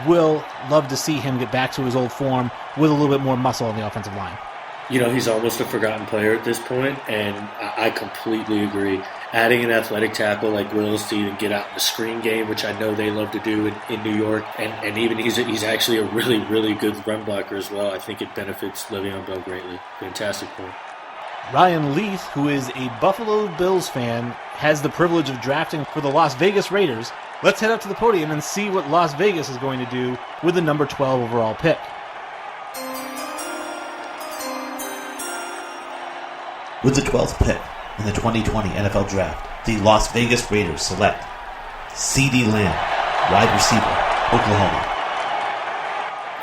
will love to see him get back to his old form with a little bit more muscle on the offensive line. He's almost a forgotten player at this point, and I completely agree. Adding an athletic tackle like Willis to even get out in the screen game, which I know they love to do in New York, and even he's actually a really, really good run blocker as well. I think it benefits Le'Veon Bell greatly. Fantastic point. Ryan Leith, who is a Buffalo Bills fan, has the privilege of drafting for the Las Vegas Raiders. Let's head up to the podium and see what Las Vegas is going to do with the number 12 overall pick. With the 12th pick in the 2020 NFL Draft, the Las Vegas Raiders select CeeDee Lamb, wide receiver, Oklahoma.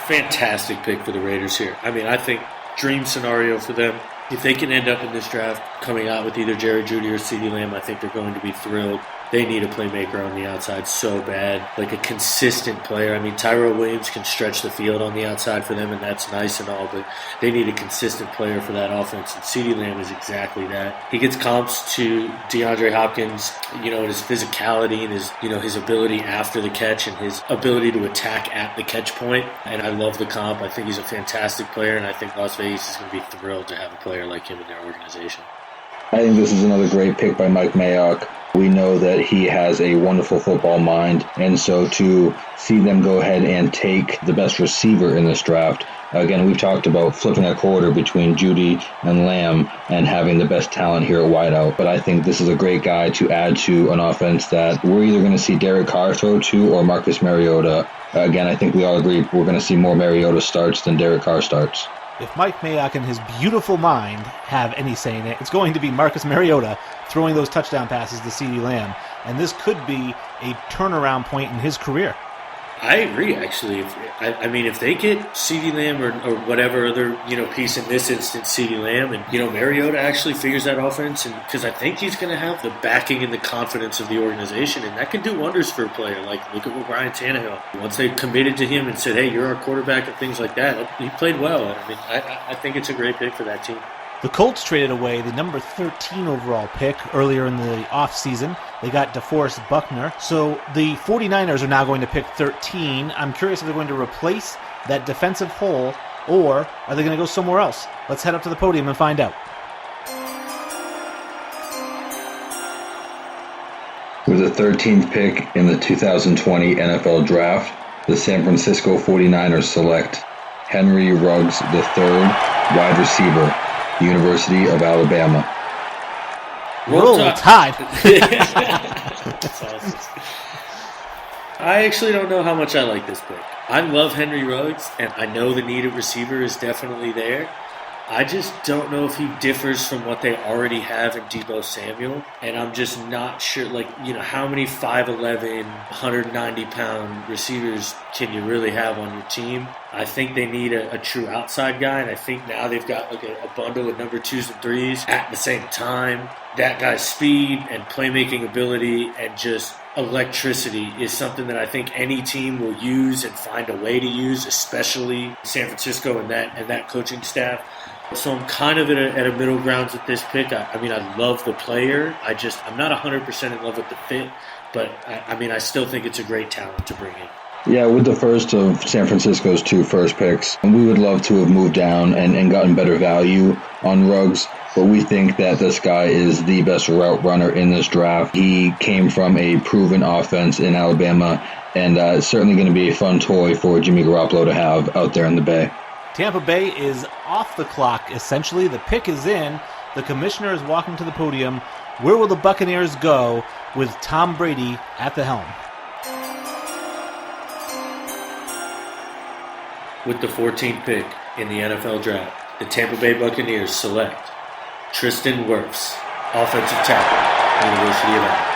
Fantastic pick for the Raiders here. I think dream scenario for them. If they can end up in this draft coming out with either Jerry Jeudy or CeeDee Lamb, I think they're going to be thrilled. They need a playmaker on the outside so bad, like a consistent player. Tyrell Williams can stretch the field on the outside for them, and that's nice and all, but they need a consistent player for that offense, and CeeDee Lamb is exactly that. He gets comps to DeAndre Hopkins, his physicality and his ability after the catch and his ability to attack at the catch point, and I love the comp. I think he's a fantastic player, and I think Las Vegas is going to be thrilled to have a player like him in their organization. I think this is another great pick by Mike Mayock. We know that he has a wonderful football mind, and so to see them go ahead and take the best receiver in this draft, again, we've talked about flipping a quarter between Jeudy and Lamb and having the best talent here at wideout, but I think this is a great guy to add to an offense that we're either going to see Derek Carr throw to or Marcus Mariota. Again, I think we all agree we're going to see more Mariota starts than Derek Carr starts. If Mike Mayock and his beautiful mind have any say in it, it's going to be Marcus Mariota throwing those touchdown passes to CeeDee Lamb. And this could be a turnaround point in his career. I agree, actually. If they get CeeDee Lamb or whatever other piece, in this instance CeeDee Lamb, and Mariota actually figures that offense, and because I think he's going to have the backing and the confidence of the organization, and that can do wonders for a player. Like, look at what Ryan Tannehill. Once they committed to him and said, "Hey, you're our quarterback," and things like that, he played well. I think it's a great pick for that team. The Colts traded away the number 13 overall pick earlier in the offseason. They got DeForest Buckner. So the 49ers are now going to pick 13. I'm curious if they're going to replace that defensive hole, or are they going to go somewhere else? Let's head up to the podium and find out. With the 13th pick in the 2020 NFL Draft, the San Francisco 49ers select Henry Ruggs III, wide receiver, University of Alabama. Roll Tide. That's awesome. I actually don't know how much I like this pick. I love Henry Ruggs, and I know the need at receiver is definitely there. I just don't know if he differs from what they already have in Deebo Samuel, and I'm just not sure, how many 5'11", 190-pound receivers can you really have on your team? I think they need a true outside guy, and I think now they've got a bundle of number 2s and 3s at the same time. That guy's speed and playmaking ability and just electricity is something that I think any team will use and find a way to use, especially San Francisco and that coaching staff. So I'm kind of at a middle grounds with this pick. I love the player. I'm not 100% in love with the fit, but I still think it's a great talent to bring in. Yeah, with the first of San Francisco's 2 first picks, we would love to have moved down and gotten better value on Ruggs, but we think that this guy is the best route runner in this draft. He came from a proven offense in Alabama, and it's certainly going to be a fun toy for Jimmy Garoppolo to have out there in the Bay. Tampa Bay is off the clock, essentially. The pick is in. The commissioner is walking to the podium. Where will the Buccaneers go with Tom Brady at the helm? With the 14th pick in the NFL Draft, the Tampa Bay Buccaneers select Tristan Wirfs, offensive tackle, University of Alabama.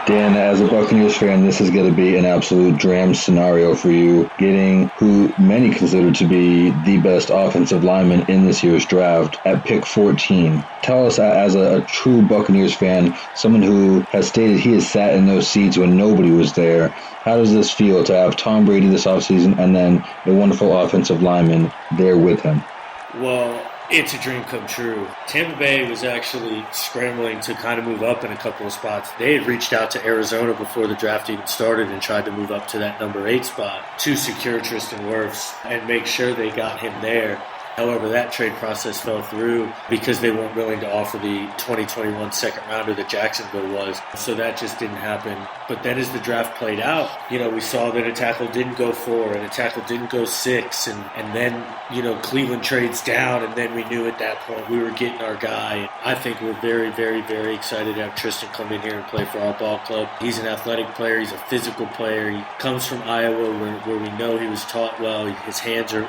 Dan, as a Buccaneers fan, this is going to be an absolute dream scenario for you, getting who many consider to be the best offensive lineman in this year's draft at pick 14. Tell us, as a true Buccaneers fan, someone who has stated he has sat in those seats when nobody was there, how does this feel to have Tom Brady this offseason and then a wonderful offensive lineman there with him? Well, It's a dream come true. Tampa Bay was actually scrambling to kind of move up in a couple of spots. They had reached out to Arizona before the draft even started and tried to move up to that number 8 spot to secure Tristan Wirfs and make sure they got him there. However, that trade process fell through because they weren't willing to offer the 2021 second rounder that Jacksonville was. So that just didn't happen. But then as the draft played out, we saw that a tackle didn't go 4 and a tackle didn't go 6. And then, Cleveland trades down, and then we knew at that point we were getting our guy. I think we're very, very, very excited to have Tristan come in here and play for our ball club. He's an athletic player. He's a physical player. He comes from Iowa where we know he was taught well. His hands are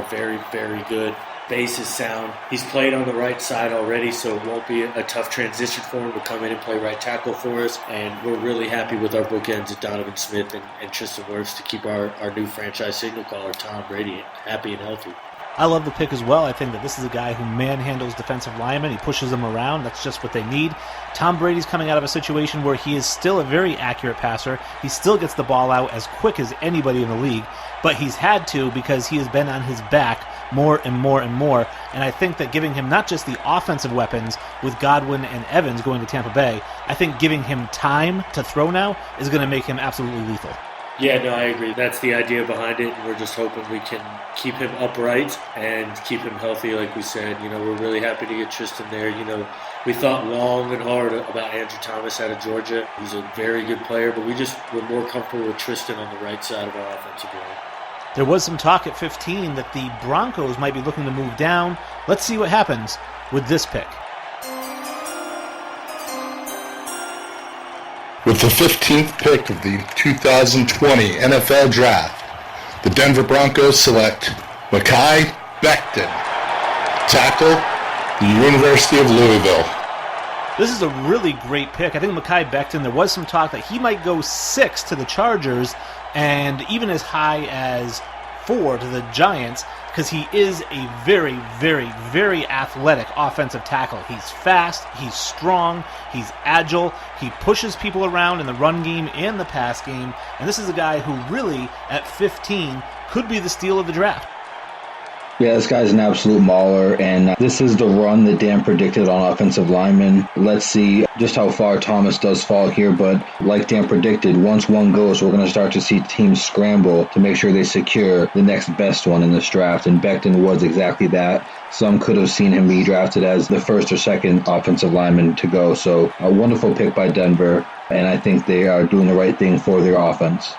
very, very good. Base is sound. He's played on the right side already, so it won't be a tough transition for him to come in and play right tackle for us. And we're really happy with our bookends at Donovan Smith and Tristan Wirfs to keep our new franchise signal caller, Tom Brady, happy and healthy. I love the pick as well. I think that this is a guy who manhandles defensive linemen. He pushes them around. That's just what they need. Tom Brady's coming out of a situation where he is still a very accurate passer. He still gets the ball out as quick as anybody in the league, but he's had to because he has been on his back more and more and more. And I think that giving him not just the offensive weapons with Godwin and Evans going to Tampa Bay, I think giving him time to throw now is going to make him absolutely lethal. Yeah, no, I agree. That's the idea behind it, and we're just hoping we can keep him upright and keep him healthy, like we said. We're really happy to get Tristan there. We thought long and hard about Andrew Thomas out of Georgia. He's a very good player, but we're more comfortable with Tristan on the right side of our offensive line. There was some talk at 15 that the Broncos might be looking to move down. Let's see what happens with this pick. With the 15th pick of the 2020 NFL Draft, the Denver Broncos select Mekhi Becton, tackle, the University of Louisville. This is a really great pick. I think Mekhi Becton, there was some talk that he might go 6 to the Chargers and even as high as 4 to the Giants, because he is a very, very, very athletic offensive tackle. He's fast, he's strong, he's agile, he pushes people around in the run game and the pass game, and this is a guy who really, at 15, could be the steal of the draft. Yeah, this guy's an absolute mauler, and this is the run that Dan predicted on offensive linemen. Let's see just how far Thomas does fall here, but like Dan predicted, once one goes, we're going to start to see teams scramble to make sure they secure the next best one in this draft, and Becton was exactly that. Some could have seen him be drafted as the first or second offensive lineman to go, so a wonderful pick by Denver, and I think they are doing the right thing for their offense.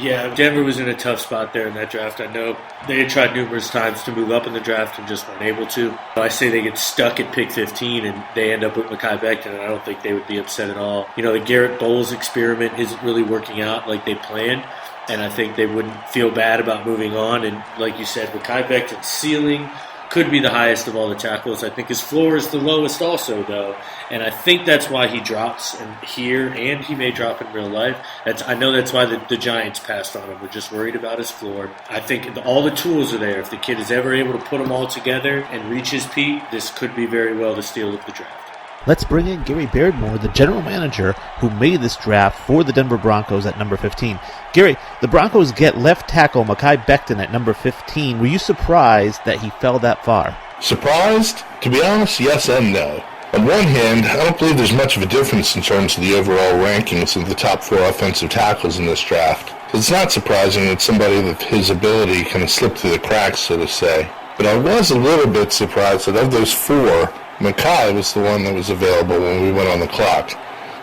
Yeah, Denver was in a tough spot there in that draft. I know they had tried numerous times to move up in the draft and just weren't able to. I say they get stuck at pick 15 and they end up with Mekhi Becton, and I don't think they would be upset at all. The Garrett Bowles experiment isn't really working out like they planned, and I think they wouldn't feel bad about moving on. And like you said, Mekhi Becton's ceiling could be the highest of all the tackles. I think his floor is the lowest also, though, and I think that's why he drops here, and he may drop in real life. I know that's why the Giants passed on him. We're just worried about his floor. I think all the tools are there. If the kid is ever able to put them all together and reach his peak, this could be very well the steal of the draft. Let's bring in Gary Beardmore, the general manager who made this draft for the Denver Broncos at number 15. Gary, the Broncos get left tackle Mekhi Becton at number 15. Were you surprised that he fell that far? Surprised? To be honest, yes and no. On one hand, I don't believe there's much of a difference in terms of the overall rankings of the top 4 offensive tackles in this draft. It's not surprising that somebody of his ability kind of slipped through the cracks, so to say. But I was a little bit surprised that of those 4, Mekhi was the one that was available when we went on the clock.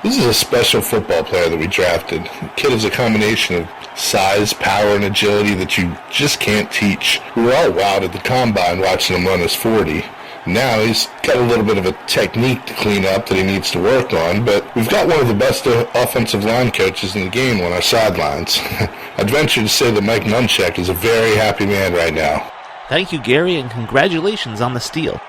This is a special football player that we drafted. The kid is a combination of size, power, and agility that you just can't teach. We were all wowed at the combine watching him run his 40. Now he's got a little bit of a technique to clean up that he needs to work on, but we've got one of the best offensive line coaches in the game on our sidelines. I'd venture to say that Mike Munchak is a very happy man right now. Thank you, Gary, and congratulations on the steal.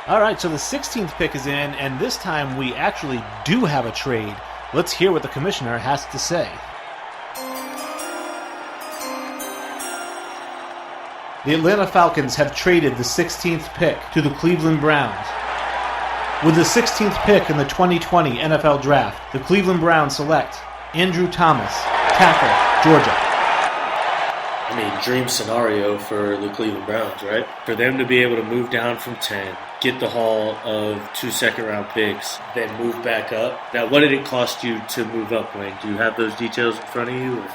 All right, so the 16th pick is in, and this time we actually do have a trade. Let's hear what the commissioner has to say. The Atlanta Falcons have traded the 16th pick to the Cleveland Browns. With the 16th pick in the 2020 NFL Draft, the Cleveland Browns select Andrew Thomas, tackle, Georgia. I mean, dream scenario for the Cleveland Browns, right? For them to be able to move down from 10, get the haul of 2 second-round picks, then move back up. Now, what did it cost you to move up, Wayne? Do you have those details in front of you? Or?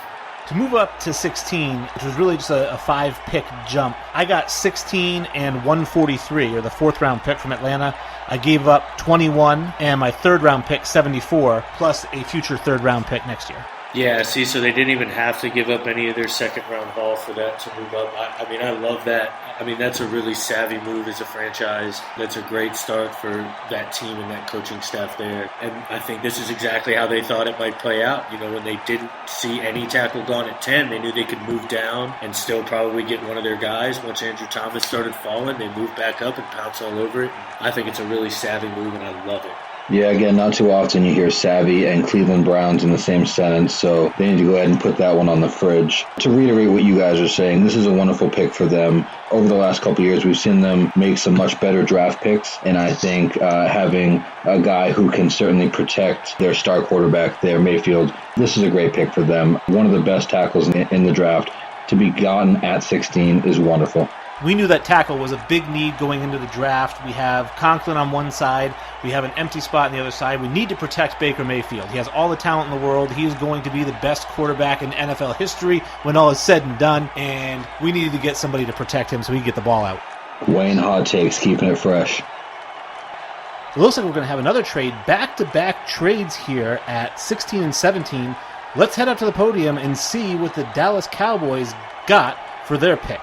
To move up to 16, which was really just a 5-pick jump, I got 16 and 143, or the 4th-round pick from Atlanta. I gave up 21 and my 3rd-round pick, 74, plus a future 3rd-round pick next year. Yeah, see, so they didn't even have to give up any of their second-round haul for that to move up. I mean, I love that. I mean, that's a really savvy move as a franchise. That's a great start for that team and that coaching staff there. And I think this is exactly how they thought it might play out. You know, when they didn't see any tackle gone at 10, they knew they could move down and still probably get one of their guys. Once Andrew Thomas started falling, they moved back up and pounced all over it. And I think it's a really savvy move, and I love it. Yeah, again, not too often you hear savvy and Cleveland Browns in the same sentence, so they need to go ahead and put that one on the fridge. To reiterate what you guys are saying, this is a wonderful pick for them. Over the last couple of years, we've seen them make some much better draft picks, and I think having a guy who can certainly protect their star quarterback there, Mayfield, this is a great pick for them. One of the best tackles in the draft. To be gotten at 16 is wonderful. We knew that tackle was a big need going into the draft. We have Conklin on one side. We have an empty spot on the other side. We need to protect Baker Mayfield. He has all the talent in the world. He is going to be the best quarterback in NFL history when all is said and done, and we needed to get somebody to protect him so he can get the ball out. Wayne Hot Takes, keeping it fresh. It looks like we're going to have another trade, back-to-back trades here at 16 and 17. Let's head up to the podium and see what the Dallas Cowboys got for their pick.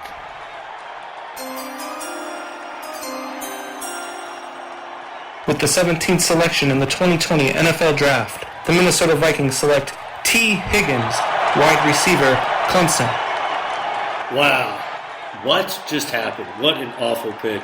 With the 17th selection in the 2020 NFL Draft, the Minnesota Vikings select T. Higgins, wide receiver, Clemson. Wow. What just happened? What an awful pick.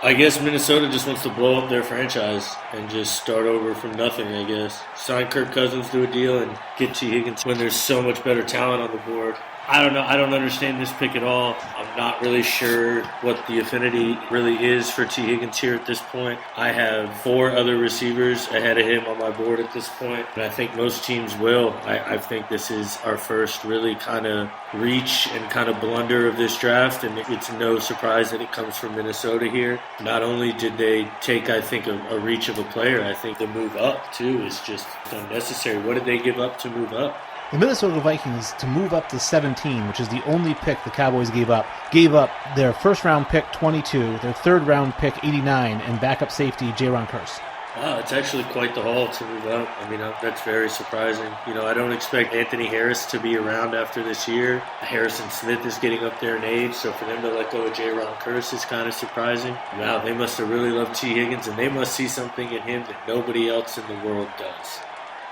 I guess Minnesota just wants to blow up their franchise and just start over from nothing, I guess. Sign Kirk Cousins to a deal and get T. Higgins when there's so much better talent on the board. I don't know. I don't understand this pick at all. I'm not really sure what the affinity really is for T. Higgins here at this point. I have 4 other receivers ahead of him on my board at this point, and I think most teams will. I think this is our first really kind of reach and kind of blunder of this draft, and it's no surprise that it comes from Minnesota here. Not only did they take, I think, a reach of a player, I think the move up, too, is just unnecessary. What did they give up to move up? The Minnesota Vikings, to move up to 17, which is the only pick the Cowboys gave up their 1st-round pick, 22, their 3rd-round pick, 89, and backup safety, Jaron Kearse. Wow, it's actually quite the haul to move up. I mean, that's very surprising. You know, I don't expect Anthony Harris to be around after this year. Harrison Smith is getting up there in age, so for them to let go of Jaron Kearse is kind of surprising. Wow, they must have really loved T. Higgins, and they must see something in him that nobody else in the world does.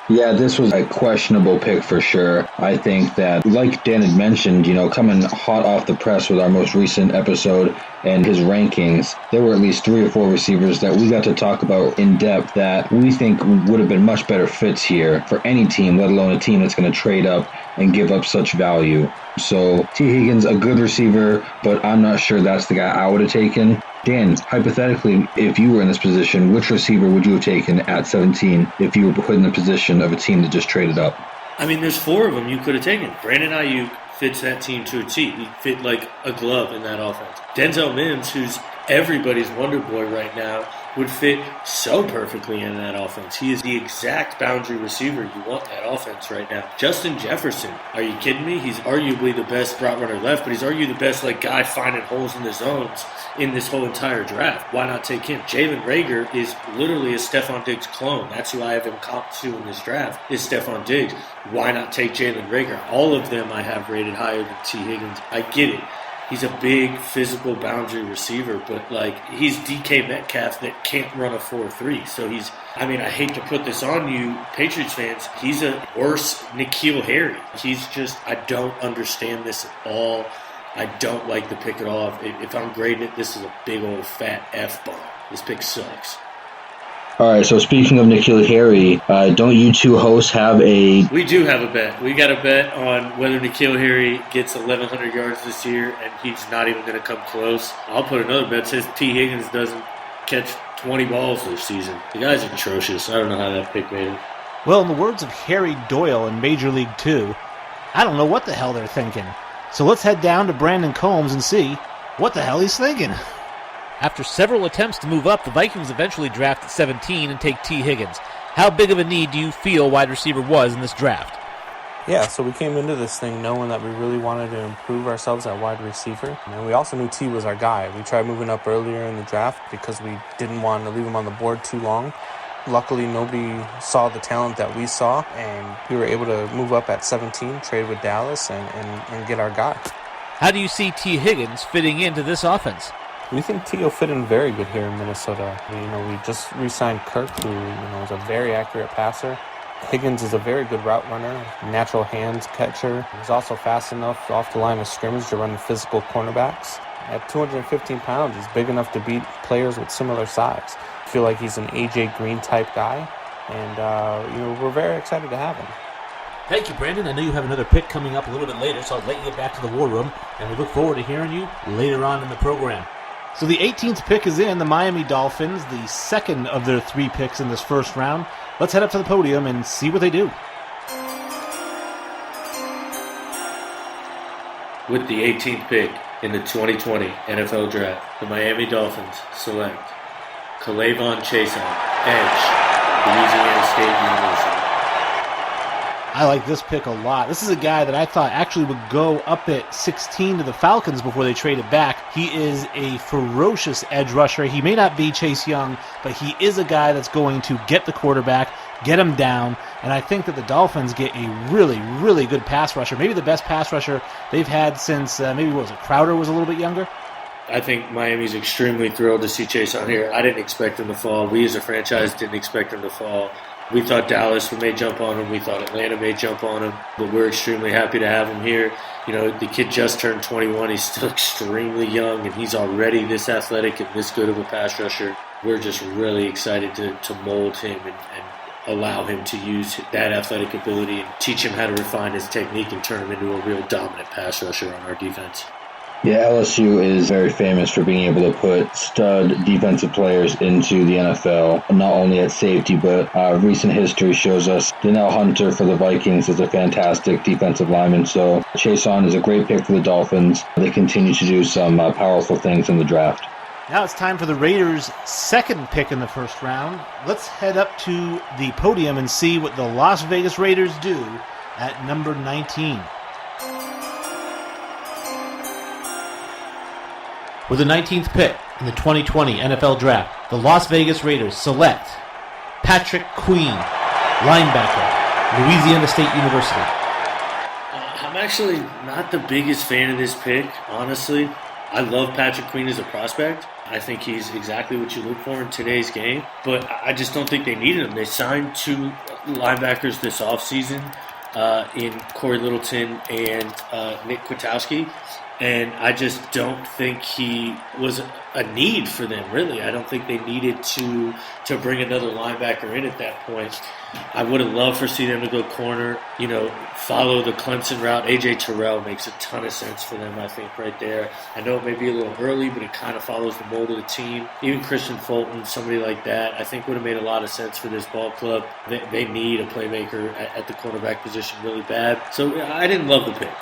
Yeah, this was a questionable pick for sure. I think that, like Dan had mentioned, coming hot off the press with our most recent episode and his rankings, there were at least 3 or 4 receivers that we got to talk about in depth that we think would have been much better fits here for any team, let alone a team that's going to trade up and give up such value. So T. Higgins, a good receiver, but I'm not sure that's the guy I would have taken. Dan, hypothetically, if you were in this position, which receiver would you have taken at 17 if you were put in the position of a team that just traded up? I mean, there's 4 of them you could have taken. Brandon Ayuk fits that team to a T. He fit like a glove in that offense. Denzel Mims, who's everybody's wonder boy right now, would fit so perfectly in that offense. He is the exact boundary receiver you want that offense right now. Justin Jefferson, are you kidding me? He's arguably the best route runner left, but he's arguably the best guy finding holes in the zones in this whole entire draft. Why not take him? Jalen Reagor is literally a Stephon Diggs clone. That's who I have him comp to in this draft, is Stephon Diggs. Why not take Jalen Reagor? All of them I have rated higher than T. Higgins. I get it. He's a big physical boundary receiver, but he's DK Metcalf that can't run a 4.3. So I hate to put this on you, Patriots fans, he's a worse N'Keal Harry. I don't understand this at all. I don't like the pick at all. If I'm grading it, this is a big old fat F-bomb. This pick sucks. All right, so speaking of N'Keal Harry, don't you two hosts have a... We do have a bet. We got a bet on whether N'Keal Harry gets 1,100 yards this year, and he's not even going to come close. I'll put another bet that says T. Higgins doesn't catch 20 balls this season. The guy's atrocious. I don't know how that pick made it. Well, in the words of Harry Doyle in Major League 2, I don't know what the hell they're thinking. So let's head down to Brandon Combs and see what the hell he's thinking. After several attempts to move up, the Vikings eventually draft at 17 and take T. Higgins. How big of a need do you feel wide receiver was in this draft? Yeah, so we came into this thing knowing that we really wanted to improve ourselves at wide receiver. And we also knew T was our guy. We tried moving up earlier in the draft because we didn't want to leave him on the board too long. Luckily, nobody saw the talent that we saw, and we were able to move up at 17, trade with Dallas, and get our guy. How do you see T. Higgins fitting into this offense? We think T will fit in very good here in Minnesota. We just re-signed Kirk, who is a very accurate passer. Higgins is a very good route runner, natural hands catcher. He's also fast enough off the line of scrimmage to run physical cornerbacks. At 215 pounds, he's big enough to beat players with similar size. I feel like he's an A.J. Green type guy, and we're very excited to have him. Thank you, Brandon. I know you have another pick coming up a little bit later, so I'll let you get back to the war room, and we look forward to hearing you later on in the program. So the 18th pick is in, the Miami Dolphins, the second of their 3 picks in this first round. Let's head up to the podium and see what they do. With the 18th pick in the 2020 NFL Draft, the Miami Dolphins select K'Lavon Chaisson, edge, Louisiana State University. I like this pick a lot. This is a guy that I thought actually would go up at 16 to the Falcons before they traded back. He is a ferocious edge rusher. He may not be Chase Young, but he is a guy that's going to get the quarterback, get him down, and I think that the Dolphins get a really, really good pass rusher. Maybe the best pass rusher they've had since, Crowder was a little bit younger? I think Miami's extremely thrilled to see Chase on here. I didn't expect him to fall. We as a franchise didn't expect him to fall. We thought Dallas may jump on him. We thought Atlanta may jump on him. But we're extremely happy to have him here. The kid just turned 21. He's still extremely young, and he's already this athletic and this good of a pass rusher. We're just really excited to mold him and allow him to use that athletic ability and teach him how to refine his technique and turn him into a real dominant pass rusher on our defense. Yeah, LSU is very famous for being able to put stud defensive players into the NFL, not only at safety, but recent history shows us Danielle Hunter for the Vikings is a fantastic defensive lineman. So Chaisson is a great pick for the Dolphins. They continue to do some powerful things in the draft. Now it's time for the Raiders' second pick in the first round. Let's head up to the podium and see what the Las Vegas Raiders do at number 19. With the 19th pick in the 2020 NFL Draft, the Las Vegas Raiders select Patrick Queen, linebacker, Louisiana State University. I'm actually not the biggest fan of this pick, honestly. I love Patrick Queen as a prospect. I think he's exactly what you look for in today's game, but I just don't think they needed him. They signed 2 linebackers this offseason in Corey Littleton and Nick Kwiatkowski. And I just don't think he was a need for them, really. I don't think they needed to bring another linebacker in at that point. I would have loved for see them to go corner, follow the Clemson route. A.J. Terrell makes a ton of sense for them, I think, right there. I know it may be a little early, but it kind of follows the mold of the team. Even Christian Fulton, somebody like that, I think would have made a lot of sense for this ball club. They need a playmaker at the cornerback position really bad. So I didn't love the pick.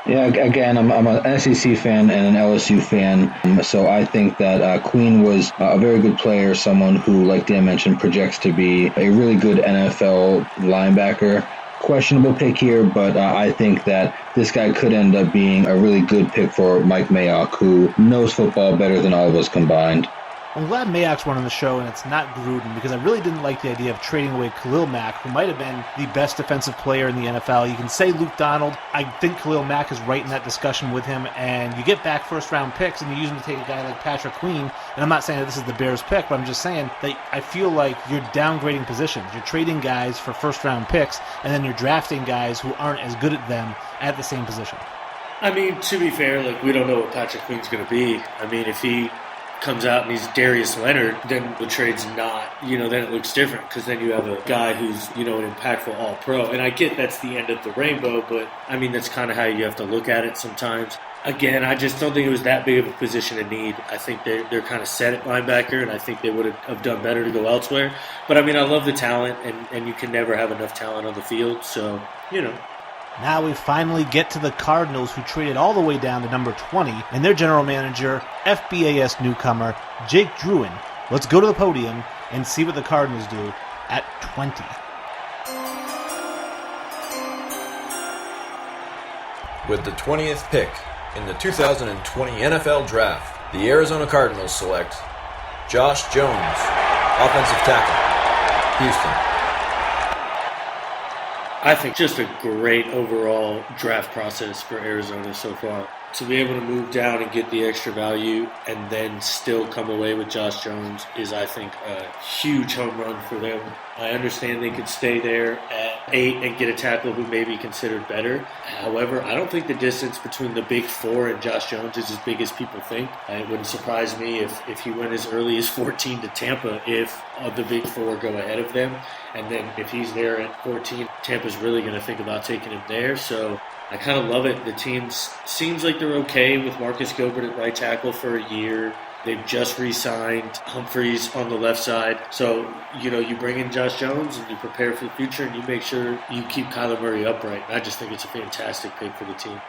Yeah, again, I'm an SEC fan and an LSU fan, so I think that Queen was a very good player, someone who, like Dan mentioned, projects to be a really good NFL linebacker. Questionable pick here, but I think that this guy could end up being a really good pick for Mike Mayock, who knows football better than all of us combined. I'm glad Mayock's running the show and it's not Gruden, because I really didn't like the idea of trading away Khalil Mack, who might have been the best defensive player in the NFL. You can say Luke Donald. I think Khalil Mack is right in that discussion with him, and you get back first-round picks and you use them to take a guy like Patrick Queen, and I'm not saying that this is the Bears' pick, but I'm just saying that I feel like you're downgrading positions. You're trading guys for first-round picks, and then you're drafting guys who aren't as good at them at the same position. I mean, to be fair, we don't know what Patrick Queen's going to be. I mean, if he comes out and he's Darius Leonard, then the trade's not, then it looks different, because then you have a guy who's, an impactful all-pro. And I get that's the end of the rainbow, but, I mean, that's kind of how you have to look at it sometimes. Again, I just don't think it was that big of a position to need. I think they're kind of set at linebacker, and I think they would have done better to go elsewhere. But, I mean, I love the talent, and you can never have enough talent on the field, so, Now we finally get to the Cardinals, who traded all the way down to number 20, and their general manager, FBAS newcomer, Jake Druin. Let's go to the podium and see what the Cardinals do at 20. With the 20th pick in the 2020 NFL Draft, the Arizona Cardinals select Josh Jones, offensive tackle, Houston. I think just a great overall draft process for Arizona so far. To be able to move down and get the extra value and then still come away with Josh Jones is, I think, a huge home run for them. I understand they could stay there at 8 and get a tackle who may be considered better. However, I don't think the distance between the big four and Josh Jones is as big as people think. It wouldn't surprise me if he went as early as 14 to Tampa if the big four go ahead of them. And then if he's there at 14, Tampa's really going to think about taking him there. So I kind of love it. The team seems like they're okay with Marcus Gilbert at right tackle for a year. They've just re-signed Humphreys on the left side. So, you bring in Josh Jones and you prepare for the future and you make sure you keep Kyler Murray upright. And I just think it's a fantastic pick for the team.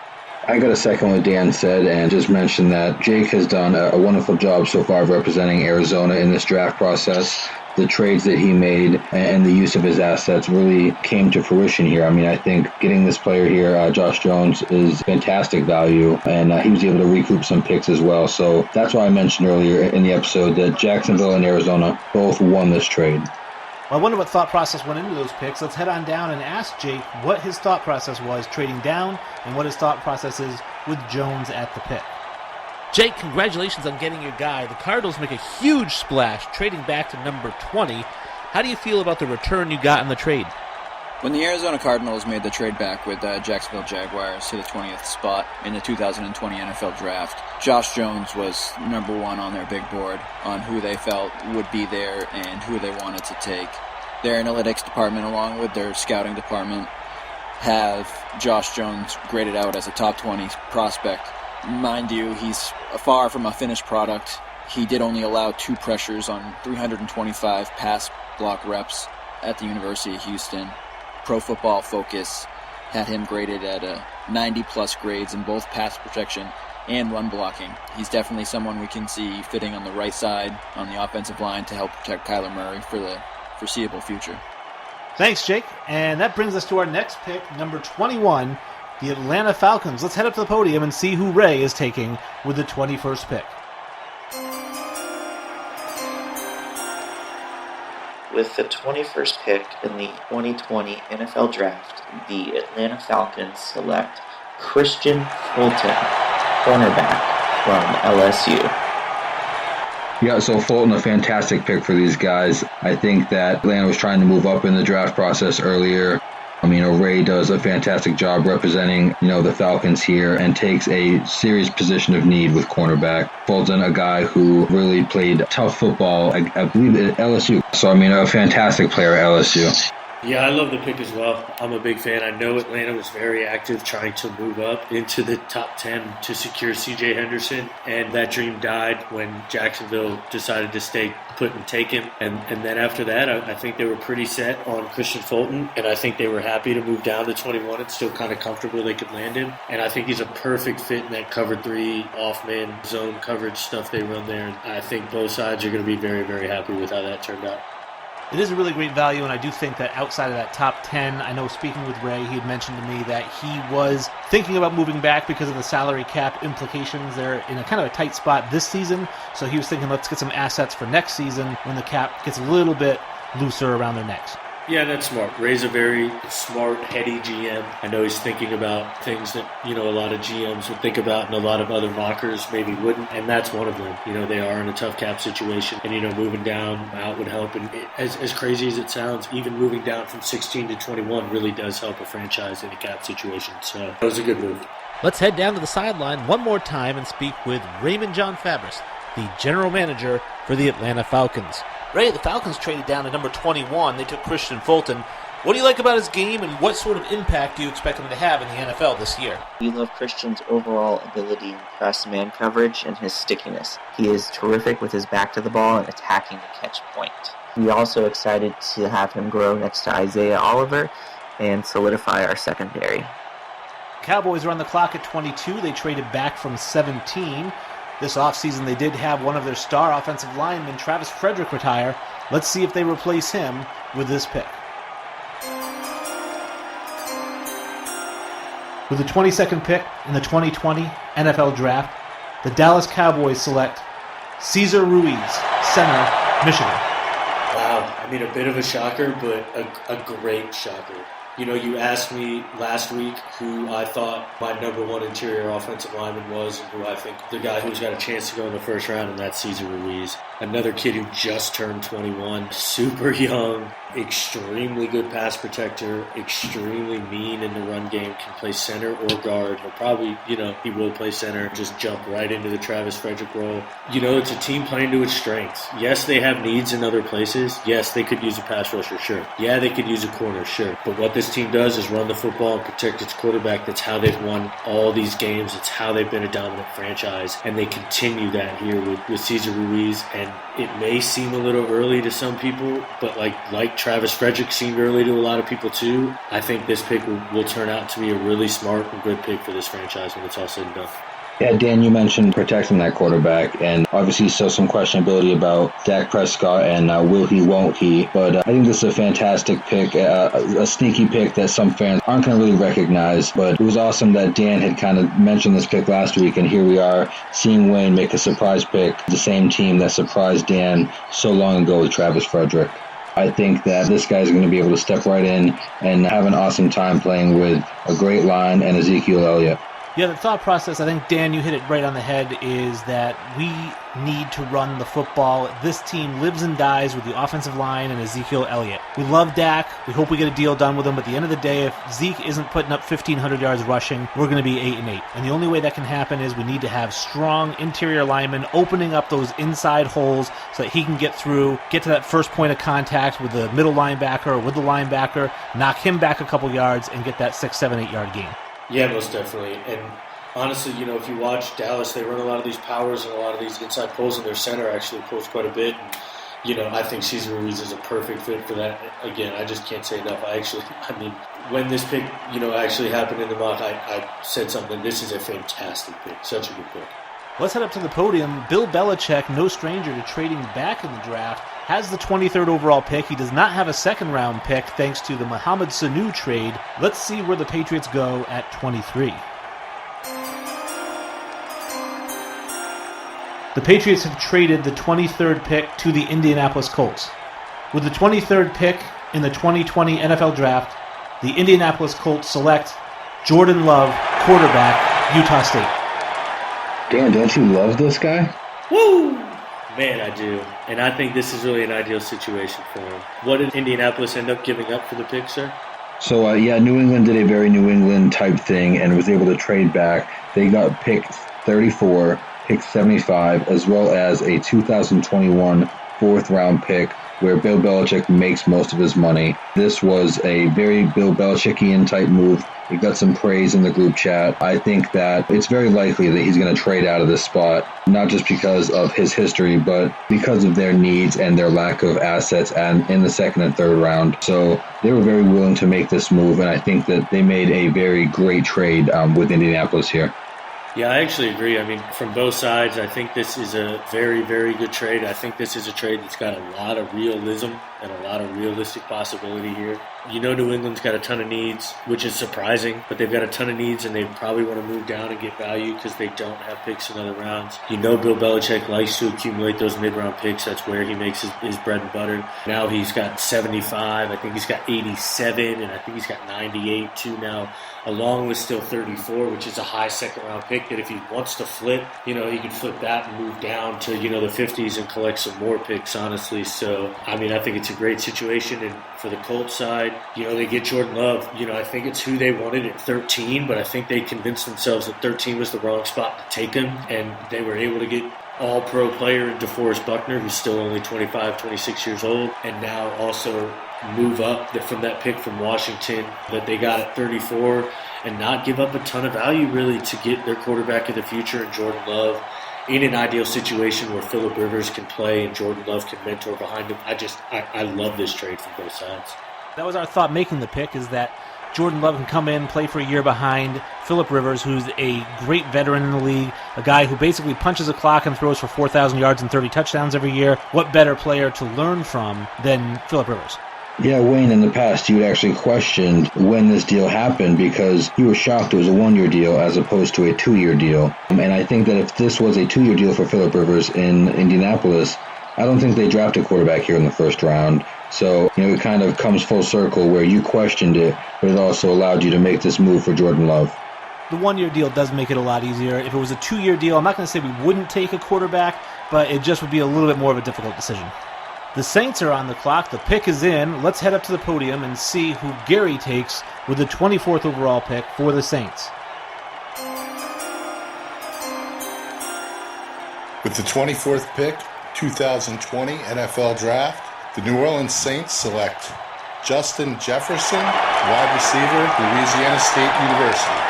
I got to second what Dan said and just mention that Jake has done a wonderful job so far of representing Arizona in this draft process. The trades that he made and the use of his assets really came to fruition here. I mean, I think getting this player here, Josh Jones, is fantastic value, and he was able to recoup some picks as well. So that's why I mentioned earlier in the episode that Jacksonville and Arizona both won this trade. Well, I wonder what thought process went into those picks. Let's head on down and ask Jake what his thought process was trading down and what his thought process is with Jones at the pick. Jake, congratulations on getting your guy. The Cardinals make a huge splash, trading back to number 20. How do you feel about the return you got in the trade? When the Arizona Cardinals made the trade back with Jacksonville Jaguars to the 20th spot in the 2020 NFL Draft, Josh Jones was number one on their big board on who they felt would be there and who they wanted to take. Their analytics department, along with their scouting department, have Josh Jones graded out as a top 20 prospect. Mind you, he's far from a finished product. He did only allow 2 pressures on 325 pass block reps at the University of Houston. Pro Football Focus had him graded at 90-plus grades in both pass protection and run blocking. He's definitely someone we can see fitting on the right side on the offensive line to help protect Kyler Murray for the foreseeable future. Thanks, Jake. And that brings us to our next pick, number 21, the Atlanta Falcons. Let's head up to the podium and see who Ray is taking with the 21st pick. With the 21st pick in the 2020 NFL Draft, the Atlanta Falcons select Christian Fulton, cornerback from LSU. Yeah, so Fulton, a fantastic pick for these guys. I think that Atlanta was trying to move up in the draft process earlier. I mean, Ray does a fantastic job representing, the Falcons here and takes a serious position of need with cornerback. Fulton, a guy who really played tough football, I believe, at LSU. So, a fantastic player at LSU. Yeah, I love the pick as well. I'm a big fan. I know Atlanta was very active trying to move up into the top 10 to secure C.J. Henderson, and that dream died when Jacksonville decided to stay put and take him. And then after that, I think they were pretty set on Christian Fulton, and I think they were happy to move down to 21 and still kind of comfortable they could land him. And I think he's a perfect fit in that cover 3, off-man zone coverage stuff they run there. And I think both sides are going to be very, very happy with how that turned out. It is a really great value, and I do think that outside of that top 10, I know speaking with Ray, he had mentioned to me that he was thinking about moving back because of the salary cap implications. They're in a kind of a tight spot this season, so he was thinking, let's get some assets for next season when the cap gets a little bit looser around their necks. Yeah, that's smart. Ray's a very smart, heady GM. I know he's thinking about things that, a lot of GMs would think about and a lot of other mockers maybe wouldn't, and that's one of them. They are in a tough cap situation, and, moving down out would help. And as crazy as it sounds, even moving down from 16 to 21 really does help a franchise in a cap situation. So that was a good move. Let's head down to the sideline one more time and speak with Raymond John Fabris, the general manager for the Atlanta Falcons. Ray, the Falcons traded down to number 21. They took Christian Fulton. What do you like about his game, and what sort of impact do you expect him to have in the NFL this year? We love Christian's overall ability in press man coverage and his stickiness. He is terrific with his back to the ball and attacking the catch point. We're also excited to have him grow next to Isaiah Oliver and solidify our secondary. Cowboys are on the clock at 22. They traded back from 17. This offseason, they did have one of their star offensive linemen, Travis Frederick, retire. Let's see if they replace him with this pick. With the 22nd pick in the 2020 NFL Draft, the Dallas Cowboys select Cesar Ruiz, center, Michigan. Wow, I mean, a bit of a shocker, but a great shocker. You know, you asked me last week who I thought my number one interior offensive lineman was, and who I think the guy who's got a chance to go in the first round, and that's Cesar Ruiz. Another kid who just turned 21, super young, extremely good pass protector, extremely mean in the run game, can play center or guard. He'll probably, he will play center, just jump right into the Travis Frederick role. It's a team playing to its strengths. Yes, they have needs in other places. Yes, they could use a pass rusher, sure. Yeah, they could use a corner, sure. But what this team does is run the football and protect its quarterback. That's how they've won all these games. It's how they've been a dominant franchise. And they continue that here with Cesar Ruiz. And it may seem a little early to some people, but like Travis Frederick seemed early to a lot of people too, I think this pick will turn out to be a really smart and good pick for this franchise when it's all said and done. Yeah, Dan, you mentioned protecting that quarterback, and obviously still some questionability about Dak Prescott and will he, won't he. But I think this is a fantastic pick, a sneaky pick that some fans aren't going to really recognize. But it was awesome that Dan had kind of mentioned this pick last week, and here we are seeing Wayne make a surprise pick, the same team that surprised Dan so long ago with Travis Frederick. I think that this guy is going to be able to step right in and have an awesome time playing with a great line and Ezekiel Elliott. Yeah, the thought process, I think, Dan, you hit it right on the head, is that we need to run the football. This team lives and dies with the offensive line and Ezekiel Elliott. We love Dak. We hope we get a deal done with him. But at the end of the day, if Zeke isn't putting up 1,500 yards rushing, we're going to be 8-8. And the only way that can happen is we need to have strong interior linemen opening up those inside holes so that he can get through, get to that first point of contact with the middle linebacker or with the linebacker, knock him back a couple yards, and get that 6, 7, 8 yard gain. Yeah, most definitely. And honestly, if you watch Dallas, they run a lot of these powers and a lot of these inside pulls, and their center actually pulls quite a bit. And, I think Cesar Ruiz is a perfect fit for that. Again, I just can't say enough. When this pick, actually happened in the mock, I said something. This is a fantastic pick. Such a good pick. Let's head up to the podium. Bill Belichick, no stranger to trading back in the draft, has the 23rd overall pick. He does not have a second-round pick thanks to the Mohamed Sanu trade. Let's see where the Patriots go at 23. The Patriots have traded the 23rd pick to the Indianapolis Colts. With the 23rd pick in the 2020 NFL Draft, the Indianapolis Colts select Jordan Love, quarterback, Utah State. Dan, don't you love this guy? Woo! Man, I do. And I think this is really an ideal situation for him. What did Indianapolis end up giving up for the pick, sir? So, New England did a very New England type thing and was able to trade back. They got pick 34, pick 75, as well as a 2021 fourth-round pick where Bill Belichick makes most of his money. This was a very Bill Belichickian type move. It got some praise in the group chat. I think that it's very likely that he's going to trade out of this spot, not just because of his history, but because of their needs and their lack of assets and in the second and third round. So they were very willing to make this move, and I think that they made a very great trade with Indianapolis here. Yeah, I actually agree. From both sides, I think this is a very, very good trade. I think this is a trade that's got a lot of realism and a lot of realistic possibility here. New England's got a ton of needs, which is surprising, but they've got a ton of needs, and they probably want to move down and get value because they don't have picks in other rounds. Bill Belichick likes to accumulate those mid-round picks. That's where he makes his bread and butter. Now he's got 75. I think he's got 87, and I think he's got 98 too now, along with still 34, which is a high second-round pick that if he wants to flip, he could flip that and move down to, the 50s and collect some more picks, honestly. So, I think it's a great situation, and for the Colts side, they get Jordan Love. I think it's who they wanted at 13, but I think they convinced themselves that 13 was the wrong spot to take him, and they were able to get all-pro player in DeForest Buckner, who's still only 25, 26 years old, and now also move up from that pick from Washington that they got at 34 and not give up a ton of value, really, to get their quarterback of the future in Jordan Love in an ideal situation where Phillip Rivers can play and Jordan Love can mentor behind him. I love this trade from both sides. That was our thought making the pick, is that Jordan Love can come in, play for a year behind Phillip Rivers, who's a great veteran in the league, a guy who basically punches the clock and throws for 4,000 yards and 30 touchdowns every year. What better player to learn from than Phillip Rivers? Yeah, Wayne, in the past, you had actually questioned when this deal happened because you were shocked it was a 1-year deal as opposed to a 2-year deal. And I think that if this was a 2-year deal for Phillip Rivers in Indianapolis, I don't think they draft a quarterback here in the first round. So, it kind of comes full circle where you questioned it, but it also allowed you to make this move for Jordan Love. The 1-year deal does make it a lot easier. If it was a 2-year deal, I'm not going to say we wouldn't take a quarterback, but it just would be a little bit more of a difficult decision. The Saints are on the clock. The pick is in. Let's head up to the podium and see who Gary takes with the 24th overall pick for the Saints. With the 24th pick, 2020 NFL Draft, the New Orleans Saints select Justin Jefferson, wide receiver, Louisiana State University.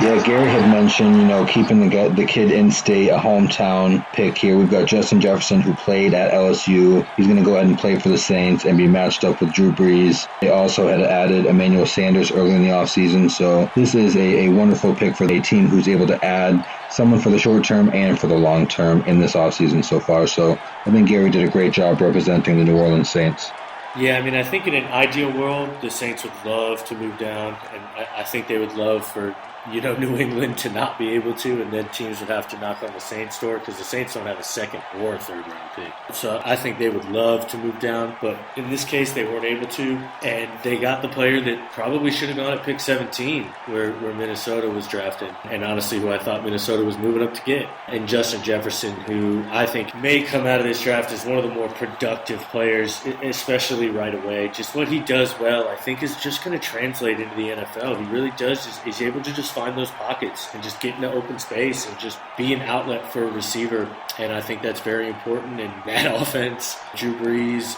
Yeah, Gary had mentioned, keeping the kid in-state, a hometown pick here. We've got Justin Jefferson, who played at LSU. He's going to go ahead and play for the Saints and be matched up with Drew Brees. They also had added Emmanuel Sanders early in the offseason, so this is a wonderful pick for a team who's able to add someone for the short term and for the long term in this offseason so far. So I think Gary did a great job representing the New Orleans Saints. Yeah, I think in an ideal world, the Saints would love to move down, and I think they would love for New England to not be able to, and then teams would have to knock on the Saints' door because the Saints don't have a second or third round pick. So I think they would love to move down, but in this case, they weren't able to, and they got the player that probably should have gone at pick 17, where Minnesota was drafted, and honestly, who I thought Minnesota was moving up to get. And Justin Jefferson, who I think may come out of this draft as one of the more productive players, especially right away. Just what he does well, I think, is just going to translate into the NFL. He really does. He's able to just find those pockets and just get into open space and just be an outlet for a receiver. And I think that's very important in that offense. Drew Brees,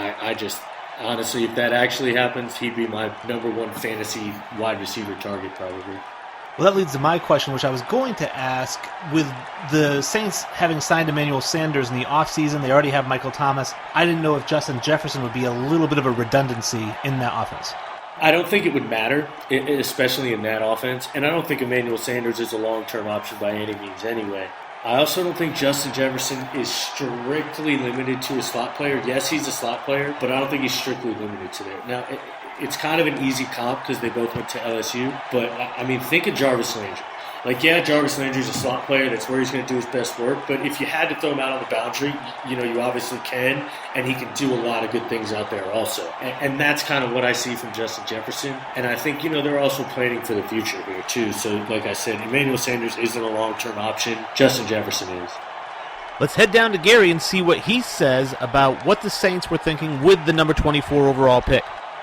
I just, honestly, if that actually happens, he'd be my number one fantasy wide receiver target probably. Well, that leads to my question, which I was going to ask. With the Saints having signed Emmanuel Sanders in the offseason, they already have Michael Thomas. I didn't know if Justin Jefferson would be a little bit of a redundancy in that offense. I don't think it would matter, especially in that offense. And I don't think Emmanuel Sanders is a long-term option by any means anyway. I also don't think Justin Jefferson is strictly limited to a slot player. Yes, he's a slot player, but I don't think he's strictly limited to that. Now, it's kind of an easy comp because they both went to LSU, but think of Jarvis Landry. Jarvis Landry's a slot player. That's where he's going to do his best work. But if you had to throw him out on the boundary, you obviously can, and he can do a lot of good things out there also. And that's kind of what I see from Justin Jefferson. And I think, they're also planning for the future here too. So, like I said, Emmanuel Sanders isn't a long-term option. Justin Jefferson is. Let's head down to Gary and see what he says about what the Saints were thinking with the number 24 overall pick.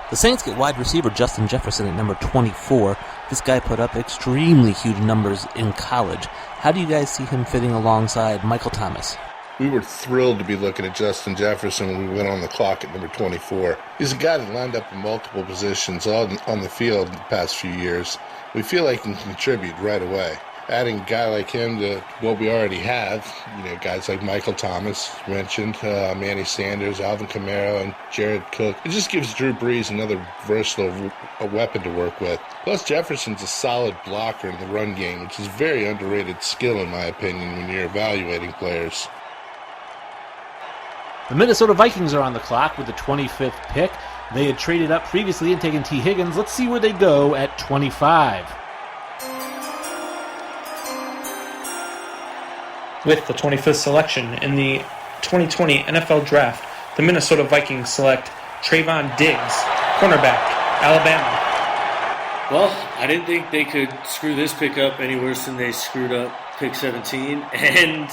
The Saints get wide receiver Justin Jefferson at number 24. This guy put up extremely huge numbers in college. How do you guys see him fitting alongside Michael Thomas? We were thrilled to be looking at Justin Jefferson when we went on the clock at number 24. He's a guy that lined up in multiple positions on the field the past few years. We feel like he can contribute right away. Adding a guy like him to what we already have, guys like Michael Thomas, mentioned, Manny Sanders, Alvin Kamara, and Jared Cook. It just gives Drew Brees another versatile weapon to work with. Plus, Jefferson's a solid blocker in the run game, which is a very underrated skill, in my opinion, when you're evaluating players. The Minnesota Vikings are on the clock with the 25th pick. They had traded up previously and taken T. Higgins. Let's see where they go at 25. With the 25th selection in the 2020 NFL Draft, the Minnesota Vikings select Trayvon Diggs, cornerback, Alabama. Well, I didn't think they could screw this pick up any worse than they screwed up pick 17, and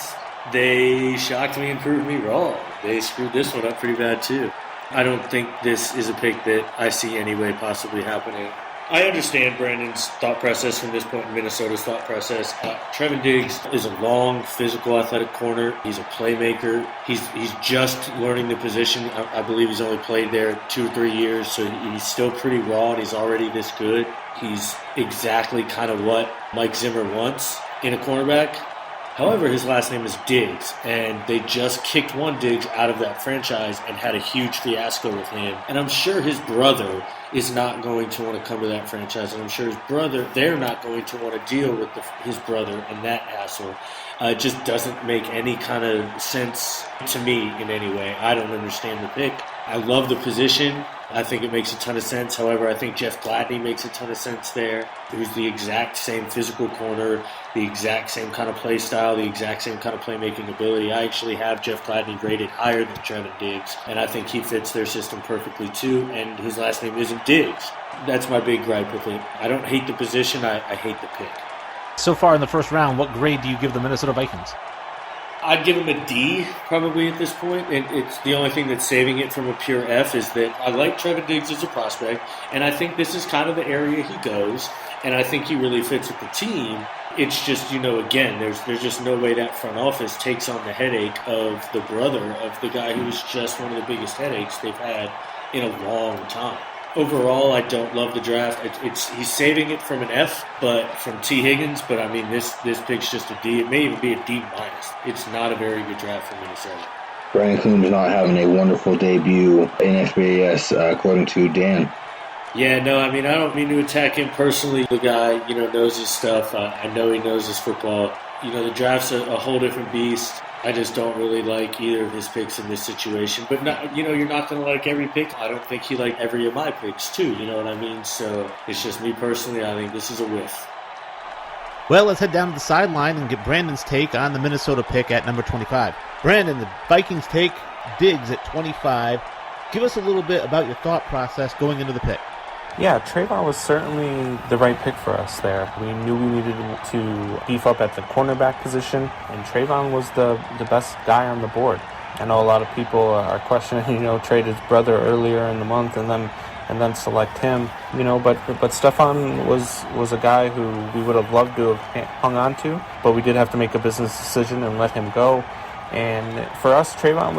they shocked me and proved me wrong. They screwed this one up pretty bad too. I don't think this is a pick that I see any way possibly happening. I understand Brandon's thought process from this point in Minnesota's thought process. Trevon Diggs is a long, physical, athletic corner. He's a playmaker. He's just learning the position. I believe he's only played there 2 or 3 years, so he's still pretty raw, and he's already this good. He's exactly kind of what Mike Zimmer wants in a cornerback. However, his last name is Diggs, and they just kicked one Diggs out of that franchise and had a huge fiasco with him. And I'm sure his brother is not going to want to come to that franchise, and I'm sure they're not going to want to deal with his brother and that hassle. It just doesn't make any kind of sense to me in any way. I don't understand the pick. I love the position. I think it makes a ton of sense. However, I think Jeff Gladney makes a ton of sense there. Who's the exact same physical corner, the exact same kind of play style, the exact same kind of playmaking ability. I actually have Jeff Gladney rated higher than Trevin Diggs, and I think he fits their system perfectly too, and his last name isn't Diggs. That's my big gripe with it. I don't hate the position, I hate the pick. So far in the first round, what grade do you give the Minnesota Vikings? I'd give him a D probably at this point, and it's the only thing that's saving it from a pure F is that I like Trevin Diggs as a prospect, and I think this is kind of the area he goes, and I think he really fits with the team. It's just, again, there's just no way that front office takes on the headache of the brother of the guy who was just one of the biggest headaches they've had in a long time. Overall, I don't love the draft. He's saving it from an F, but from T. Higgins. But I mean, this pick's just a D. It may even be a D minus. It's not a very good draft for Minnesota. Brandon Coombs not having a wonderful debut in FBS, according to Dan. Yeah, no, I mean, I don't mean to attack him personally. The guy, knows his stuff. I know he knows his football. The draft's a whole different beast. I just don't really like either of his picks in this situation. But, you're not going to like every pick. I don't think he liked every of my picks, too. You know what I mean? So it's just me personally. I think this is a whiff. Well, let's head down to the sideline and get Brandon's take on the Minnesota pick at number 25. Brandon, the Vikings take Diggs at 25. Give us a little bit about your thought process going into the pick. Yeah, Trayvon was certainly the right pick for us there. We knew we needed to beef up at the cornerback position, and Trayvon was the best guy on the board. I know a lot of people are questioning, trade his brother earlier in the month and then select him, but Stephon was a guy who we would have loved to have hung on to, but we did have to make a business decision and let him go. And for us, Trayvon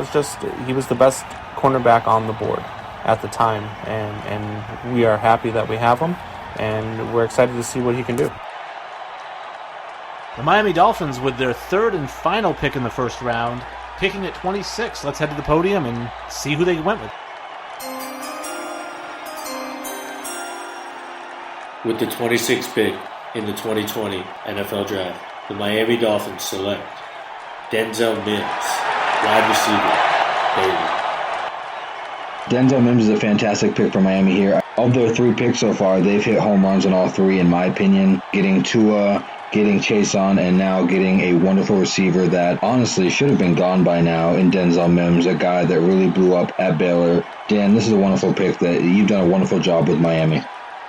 he was the best cornerback on the board at the time, and we are happy that we have him, and we're excited to see what he can do. The Miami Dolphins with their third and final pick in the first round, picking at 26. Let's head to the podium and see who they went with. With the 26th pick in the 2020 NFL Draft, the Miami Dolphins select Denzel Mims, wide receiver, Baylor. Denzel Mims is a fantastic pick for Miami here. Of their 3 picks so far, they've hit home runs on all 3, in my opinion. Getting Tua, getting Chase on, and now getting a wonderful receiver that honestly should have been gone by now in Denzel Mims, a guy that really blew up at Baylor. Dan, this is a wonderful pick. That you've done a wonderful job with Miami.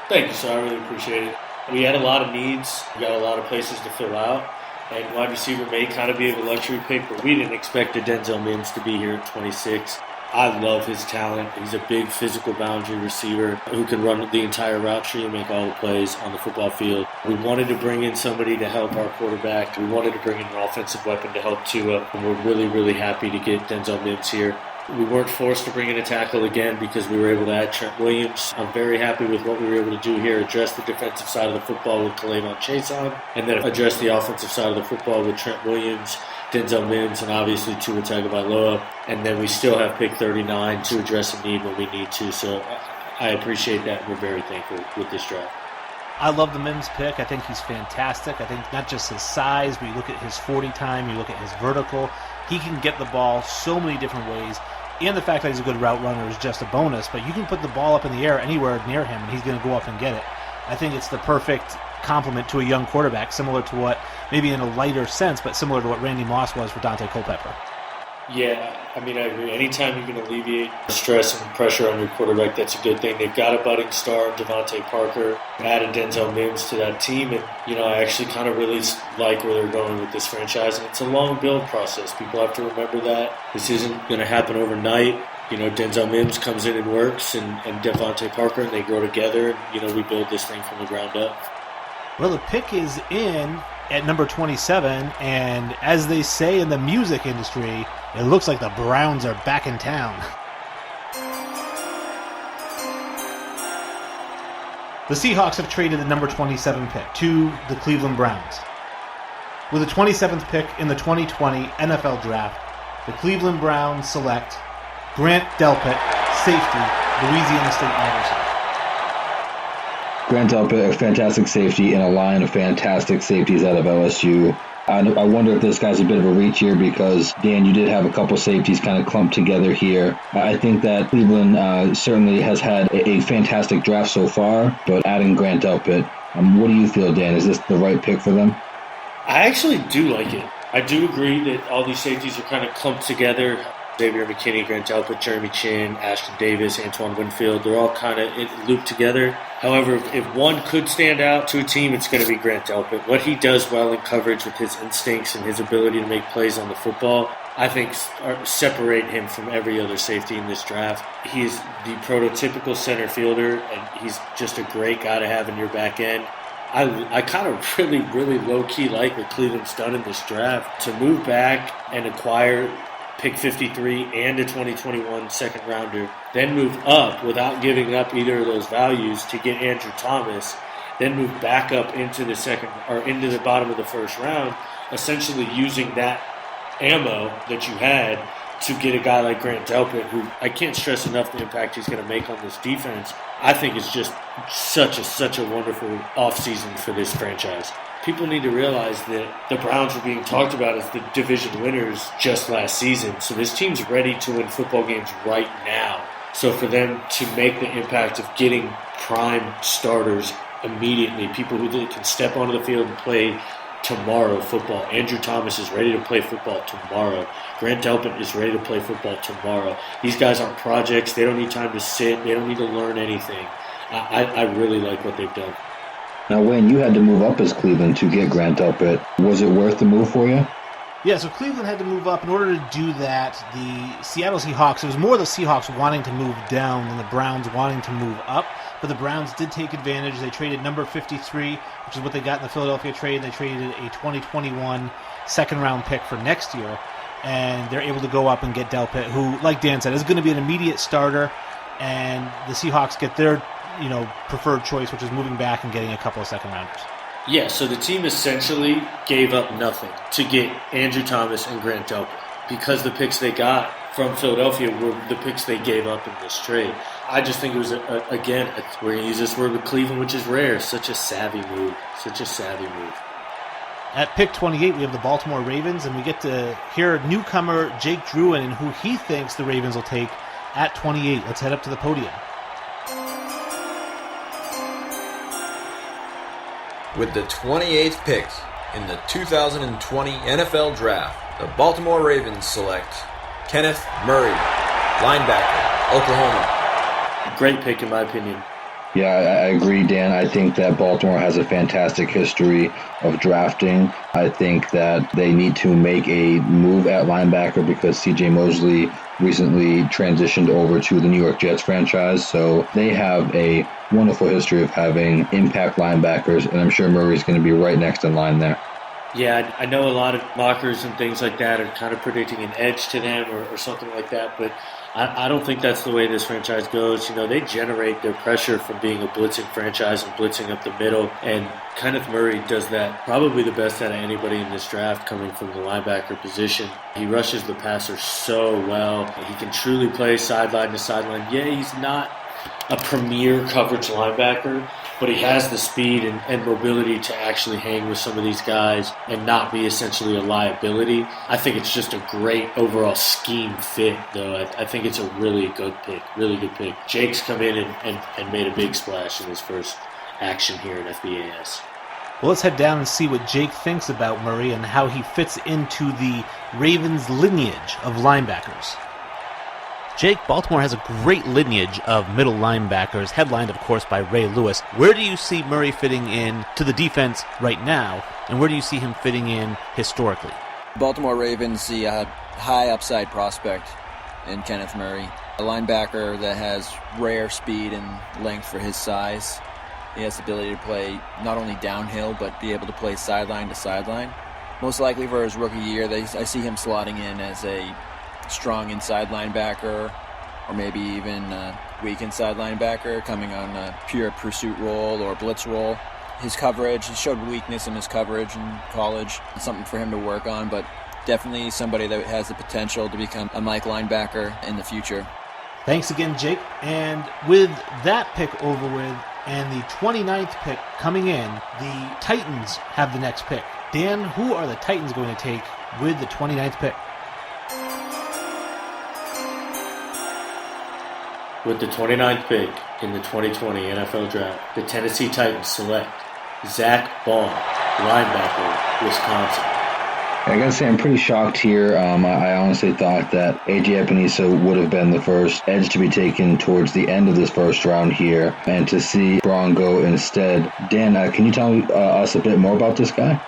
Thank you, sir. I really appreciate it. We had a lot of needs. We got a lot of places to fill out. And wide receiver may kind of be a luxury pick, but we didn't expect Denzel Mims to be here at 26. I love his talent. He's a big physical boundary receiver who can run the entire route tree and make all the plays on the football field. We wanted to bring in somebody to help our quarterback. We wanted to bring in an offensive weapon to help Tua, and we're really, really happy to get Denzel Mims here. We weren't forced to bring in a tackle again because we were able to add Trent Williams. I'm very happy with what we were able to do here, address the defensive side of the football with K'Lavon Chaisson, and then address the offensive side of the football with Trent Williams, Denzel Mims, and obviously Tua Tagovailoa. And then we still have pick 39 to address a need when we need to. So I appreciate that, and we're very thankful with this draft. I love the Mims pick. I think he's fantastic. I think not just his size, but you look at his 40 time, you look at his vertical. He can get the ball so many different ways. And the fact that he's a good route runner is just a bonus, but you can put the ball up in the air anywhere near him, and he's going to go up and get it. I think it's the perfect complement to a young quarterback, similar to what, maybe in a lighter sense, but similar to what Randy Moss was for Dante Culpepper. Yeah, I mean, I agree. Anytime you can alleviate stress and pressure on your quarterback, that's a good thing. They've got a budding star, Devontae Parker, added Denzel Mims to that team, and, I actually kind of really like where they're going with this franchise, and it's a long build process. People have to remember that. This isn't going to happen overnight. Denzel Mims comes in and works, and Devontae Parker, and they grow together, and, we build this thing from the ground up. Well, the pick is in at number 27, and as they say in the music industry, it looks like the Browns are back in town. The Seahawks have traded the number 27 pick to the Cleveland Browns. With the 27th pick in the 2020 NFL Draft, the Cleveland Browns select Grant Delpit, safety, Louisiana State University. Grant Delpit, a fantastic safety in a line of fantastic safeties out of LSU. I wonder if this guy's a bit of a reach here because, Dan, you did have a couple safeties kind of clumped together here. I think that Cleveland certainly has had a fantastic draft so far, but adding Grant Delpit, what do you feel, Dan? Is this the right pick for them? I actually do like it. I do agree that all these safeties are kind of clumped together. Xavier McKinney, Grant Delpit, Jeremy Chin, Ashton Davis, Antoine Winfield, they're all kind of looped together. However, if one could stand out to a team, it's going to be Grant Delpit. What he does well in coverage with his instincts and his ability to make plays on the football, I think separate him from every other safety in this draft. He's the prototypical center fielder, and he's just a great guy to have in your back end. I kind of really low-key like what Cleveland's done in this draft. To move back and acquire pick 53 and a 2021 second rounder, then move up without giving up either of those values to get Andrew Thomas, then move back up into the second or into the bottom of the first round, essentially using that ammo that you had to get a guy like Grant Delpit, who I can't stress enough the impact he's going to make on this defense. I think it's just such a wonderful offseason for this franchise. People need to realize that the Browns were being talked about as the division winners just last season. So this team's ready to win football games right now. So for them to make the impact of getting prime starters immediately, people who can step onto the field and play tomorrow football. Andrew Thomas is ready to play football tomorrow. Grant Delpit is ready to play football tomorrow. These guys aren't projects. They don't need time to sit. They don't need to learn anything. I really like what they've done. Now, Wayne, you had to move up as Cleveland to get Grant Delpit. Was it worth the move for you? Yeah, so Cleveland had to move up. In order to do that, the Seattle Seahawks, it was more the Seahawks wanting to move down than the Browns wanting to move up. But the Browns did take advantage. They traded number 53, which is what they got in the Philadelphia trade. They traded a 2021 second-round pick for next year. And they're able to go up and get Delpit, who, like Dan said, is going to be an immediate starter. And the Seahawks get their preferred choice, which is moving back and getting a couple of second-rounders. Yeah, so the team essentially gave up nothing to get Andrew Thomas and Grant Delpit because the picks they got from Philadelphia were the picks they gave up in this trade. I just think it was, again, we're going to use this word with Cleveland, which is rare. Such a savvy move. Such a savvy move. At pick 28, we have the Baltimore Ravens, and we get to hear newcomer Jake Druin and who he thinks the Ravens will take at 28. Let's head up to the podium. With the 28th pick in the 2020 NFL Draft, the Baltimore Ravens select Kenneth Murray, linebacker, Oklahoma. Great pick in my opinion. Yeah, I agree, Dan. I think that Baltimore has a fantastic history of drafting. I think that they need to make a move at linebacker because C.J. Mosley recently transitioned over to the New York Jets franchise. So they have a wonderful history of having impact linebackers, and I'm sure Murray's going to be right next in line there. Yeah, I know a lot of mockers and things like that are kind of predicting an edge to them or something like that, but I don't think that's the way this franchise goes. They generate their pressure from being a blitzing franchise and blitzing up the middle, and Kenneth Murray does that probably the best out of anybody in this draft coming from the linebacker position. He rushes the passer so well. He can truly play sideline to sideline. Yeah, he's not a premier coverage linebacker, but he has the speed and mobility to actually hang with some of these guys and not be essentially a liability. I think it's just a great overall scheme fit, though. I think it's a really good pick, Jake's come in and made a big splash in his first action here in FBAS. Well, let's head down and see what Jake thinks about Murray and how he fits into the Ravens' lineage of linebackers. Jake, Baltimore has a great lineage of middle linebackers, headlined, of course, by Ray Lewis. Where do you see Murray fitting in to the defense right now, and where do you see him fitting in historically? Baltimore Ravens see a high upside prospect in Kenneth Murray, a linebacker that has rare speed and length for his size. He has the ability to play not only downhill, but be able to play sideline to sideline. Most likely for his rookie year, I see him slotting in as a strong inside linebacker, or maybe even weak inside linebacker, coming on a pure pursuit role or blitz role. his coverage. He showed weakness in his coverage in college. It's something for him to work on, but definitely somebody that has the potential to become a Mike linebacker in the future. Thanks again, Jake. And with that pick over with and the 29th pick coming in, the Titans have the next pick. Dan, who are the Titans going to take with the 29th pick? With the 29th pick in the 2020 NFL Draft, the Tennessee Titans select Zach Bond, linebacker, Wisconsin. I gotta say, I'm pretty shocked here. I honestly thought that A.J. Epinesa would have been the first edge to be taken towards the end of this first round here, and to see Braun go instead. Dan, can you tell us a bit more about this guy?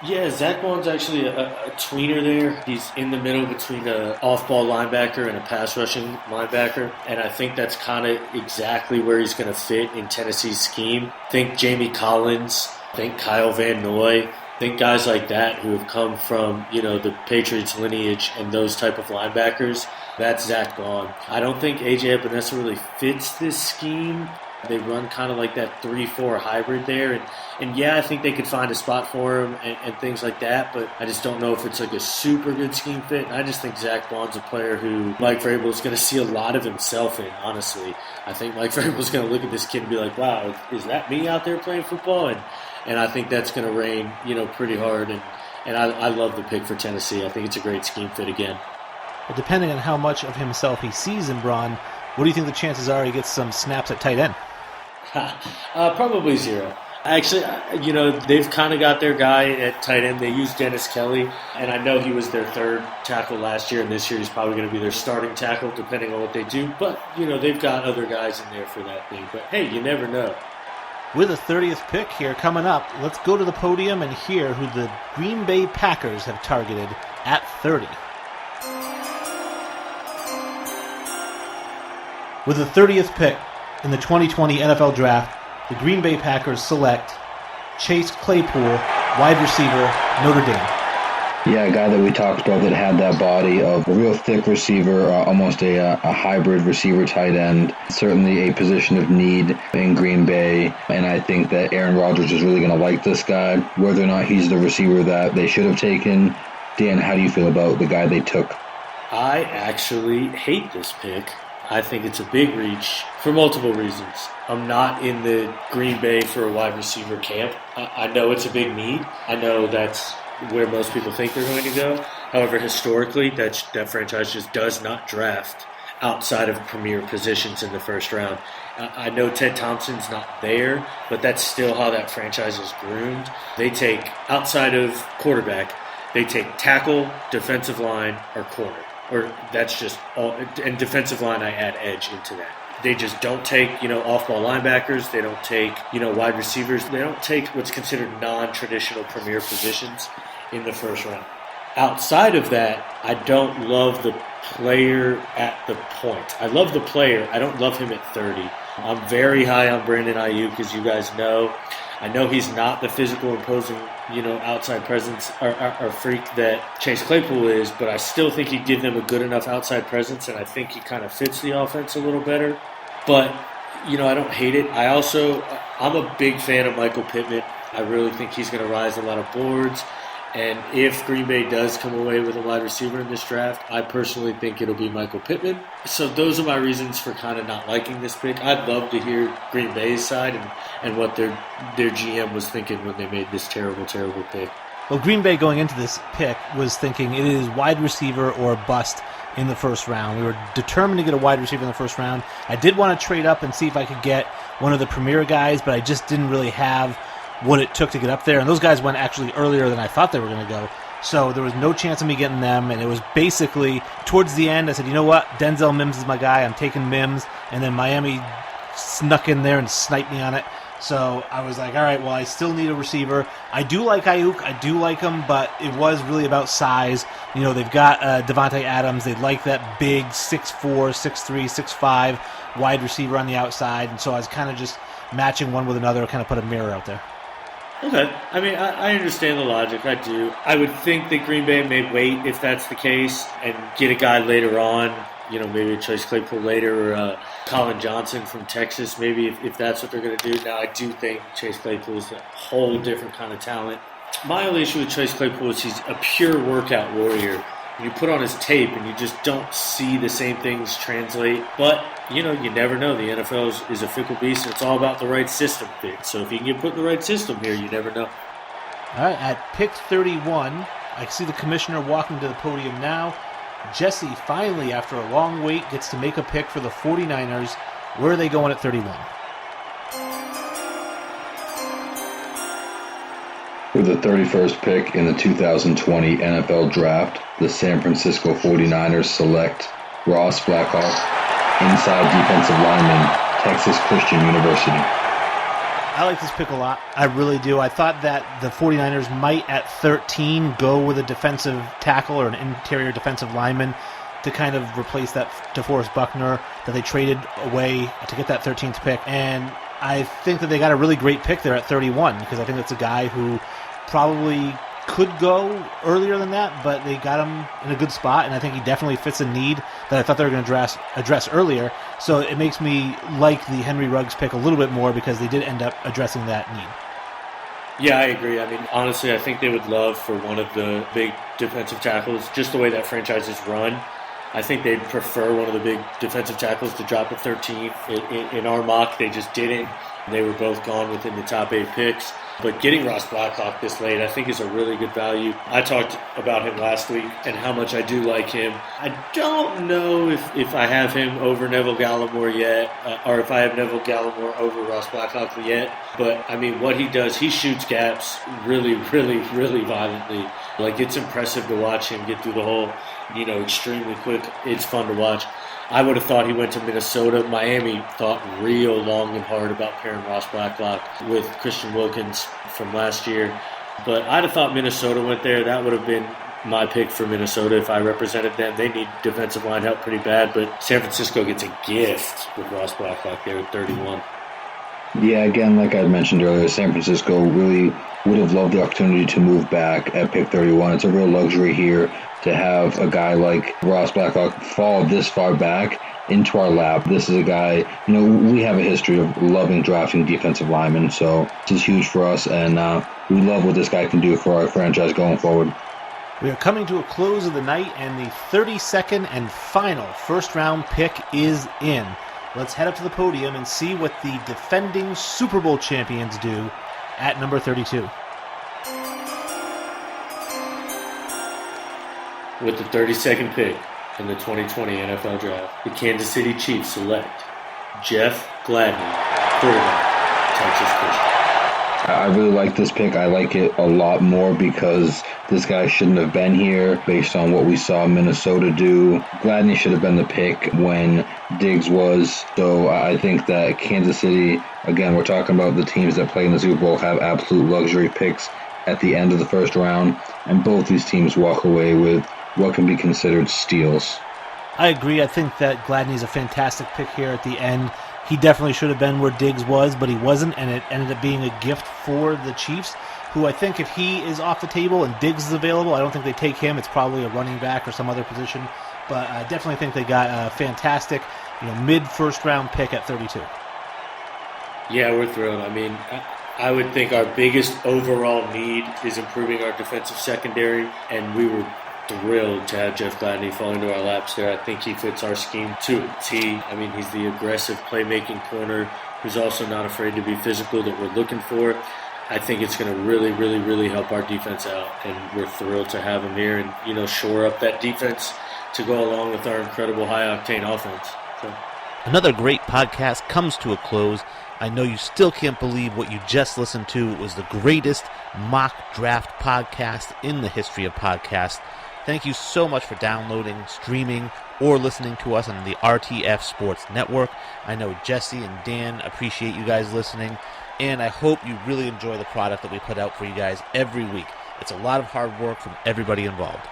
Yeah, Zach Bond's actually a tweener there. He's in the middle between an off-ball linebacker and a pass-rushing linebacker, and I think that's kind of exactly where he's going to fit in Tennessee's scheme. Think Jamie Collins, think Kyle Van Noy, think guys like that who have come from, the Patriots lineage and those type of linebackers. That's Zach Bond. I don't think A.J. Epinesa really fits this scheme. They run kind of like that 3-4 hybrid there. And yeah, I think they could find a spot for him and things like that, but I just don't know if it's like a super good scheme fit. And I just think Zach Bond's a player who Mike Vrabel is going to see a lot of himself in, honestly. I think Mike Vrabel is going to look at this kid and be like, wow, is that me out there playing football? And I think that's going to rain, pretty hard. And I love the pick for Tennessee. I think it's a great scheme fit again. Well, depending on how much of himself he sees in Braun, what do you think the chances are he gets some snaps at tight end? Probably zero. Actually, they've kind of got their guy at tight end. They used Dennis Kelly, and I know he was their third tackle last year, and this year he's probably going to be their starting tackle, depending on what they do. But, they've got other guys in there for that thing. But, hey, you never know. With the 30th pick here coming up, let's go to the podium and hear who the Green Bay Packers have targeted at 30. With the 30th pick in the 2020 NFL Draft, the Green Bay Packers select Chase Claypool, wide receiver, Notre Dame. Yeah, a guy that we talked about that had that body of a real thick receiver, almost a hybrid receiver tight end. Certainly a position of need in Green Bay, and I think that Aaron Rodgers is really going to like this guy. Whether or not he's the receiver that they should have taken, Dan, how do you feel about the guy they took? I actually hate this pick. I think it's a big reach for multiple reasons. I'm not in the Green Bay for a wide receiver camp. I know it's a big need. I know that's where most people think they're going to go. However, historically, that franchise just does not draft outside of premier positions in the first round. I know Ted Thompson's not there, but that's still how that franchise is groomed. They take, outside of quarterback, they take tackle, defensive line, or corner. Or that's just all, and defensive line, I add edge into that. They just don't take, off-ball linebackers. They don't take, wide receivers. They don't take what's considered non-traditional premier positions in the first round. Outside of that, I don't love the player at the point. I love the player. I don't love him at 30. I'm very high on Brandon Ayuk, as you guys know. I know he's not the physical, imposing, outside presence or freak that Chase Claypool is, but I still think he'd give them a good enough outside presence, and I think he kind of fits the offense a little better. But, I don't hate it. I'm a big fan of Michael Pittman. I really think he's going to rise a lot of boards. And if Green Bay does come away with a wide receiver in this draft, I personally think it'll be Michael Pittman. So those are my reasons for kind of not liking this pick. I'd love to hear Green Bay's side and what their GM was thinking when they made this terrible, terrible pick. Well, Green Bay going into this pick was thinking it is wide receiver or bust in the first round. We were determined to get a wide receiver in the first round. I did want to trade up and see if I could get one of the premier guys, but I just didn't really have what it took to get up there, and those guys went actually earlier than I thought they were going to go, so there was no chance of me getting them, and it was basically, towards the end, I said, you know what, Denzel Mims is my guy, I'm taking Mims, and then Miami snuck in there and sniped me on it, so I was like, all right, well, I still need a receiver. I do like Ayuk, I do like him, but it was really about size. They've got Devontae Adams, they like that big 6'4", 6'3", 6'5", wide receiver on the outside, and so I was kind of just matching one with another, kind of put a mirror out there. Okay. I mean, I understand the logic. I do. I would think that Green Bay may wait if that's the case and get a guy later on, maybe a Chase Claypool later or Colin Johnson from Texas, maybe if that's what they're going to do. Now, I do think Chase Claypool is a whole different kind of talent. My only issue with Chase Claypool is he's a pure workout warrior. You put on his tape and you just don't see the same things translate. But, you never know. The NFL is a fickle beast, and it's all about the right system fit. So if you can get put in the right system here, you never know. All right, at pick 31, I see the commissioner walking to the podium now. Jesse finally, after a long wait, gets to make a pick for the 49ers. Where are they going at 31? With the 31st pick in the 2020 NFL Draft, the San Francisco 49ers select Ross Blackhawk, inside defensive lineman, Texas Christian University. I like this pick a lot. I really do. I thought that the 49ers might, at 13, go with a defensive tackle or an interior defensive lineman to kind of replace that DeForest Buckner that they traded away to get that 13th pick. And I think that they got a really great pick there at 31 because I think that's a guy who probably could go earlier than that, but they got him in a good spot, and I think he definitely fits a need that I thought they were going to address earlier. So it makes me like the Henry Ruggs pick a little bit more because they did end up addressing that need. Yeah, I agree. I mean, honestly, I think they would love for one of the big defensive tackles, just the way that franchises run. I think they'd prefer one of the big defensive tackles to drop at 13. In our mock, they just didn't. They were both gone within the top 8 picks. But getting Ross Blackhawk this late, I think, is a really good value. I talked about him last week and how much I do like him. I don't know if I have him over Neville Gallimore yet, or if I have Neville Gallimore over Ross Blackhawk yet. But, I mean, what he does, he shoots gaps really, really, really violently. Like, it's impressive to watch him get through the hole, extremely quick. It's fun to watch. I would have thought he went to Minnesota. Miami thought real long and hard about pairing Ross Blacklock with Christian Wilkins from last year. But I'd have thought Minnesota went there. That would have been my pick for Minnesota if I represented them. They need defensive line help pretty bad, but San Francisco gets a gift with Ross Blacklock there at 31. Yeah, again, like I mentioned earlier, San Francisco really would have loved the opportunity to move back at pick 31. It's a real luxury here to have a guy like Ross Blackhawk fall this far back into our lap. This is a guy, we have a history of loving drafting defensive linemen, so this is huge for us, and we love what this guy can do for our franchise going forward. We are coming to a close of the night, and the 32nd and final first-round pick is in. Let's head up to the podium and see what the defending Super Bowl champions do at number 32. With the 32nd pick in the 2020 NFL Draft, the Kansas City Chiefs select Jeff Gladney, quarterback, Texas Christian. I really like this pick. I like it a lot more because this guy shouldn't have been here based on what we saw Minnesota do. Gladney should have been the pick when Diggs was. So I think that Kansas City, again, we're talking about the teams that play in the Super Bowl, have absolute luxury picks at the end of the first round, and both these teams walk away with what can be considered steals. I agree. I think that Gladney's a fantastic pick here at the end. He definitely should have been where Diggs was, but he wasn't, and it ended up being a gift for the Chiefs, who I think if he is off the table and Diggs is available, I don't think they take him. It's probably a running back or some other position, but I definitely think they got a fantastic mid-first round pick at 32. Yeah, we're thrilled. I mean, I would think our biggest overall need is improving our defensive secondary, and we were thrilled to have Jeff Gladney fall into our laps there. I think he fits our scheme to a T. I mean, he's the aggressive playmaking corner who's also not afraid to be physical that we're looking for. I think it's going to really, really, really help our defense out, and we're thrilled to have him here and, shore up that defense to go along with our incredible high-octane offense. So. Another great podcast comes to a close. I know you still can't believe what you just listened to. It was the greatest mock draft podcast in the history of podcasts. Thank you so much for downloading, streaming, or listening to us on the RTF Sports Network. I know Jesse and Dan appreciate you guys listening, and I hope you really enjoy the product that we put out for you guys every week. It's a lot of hard work from everybody involved.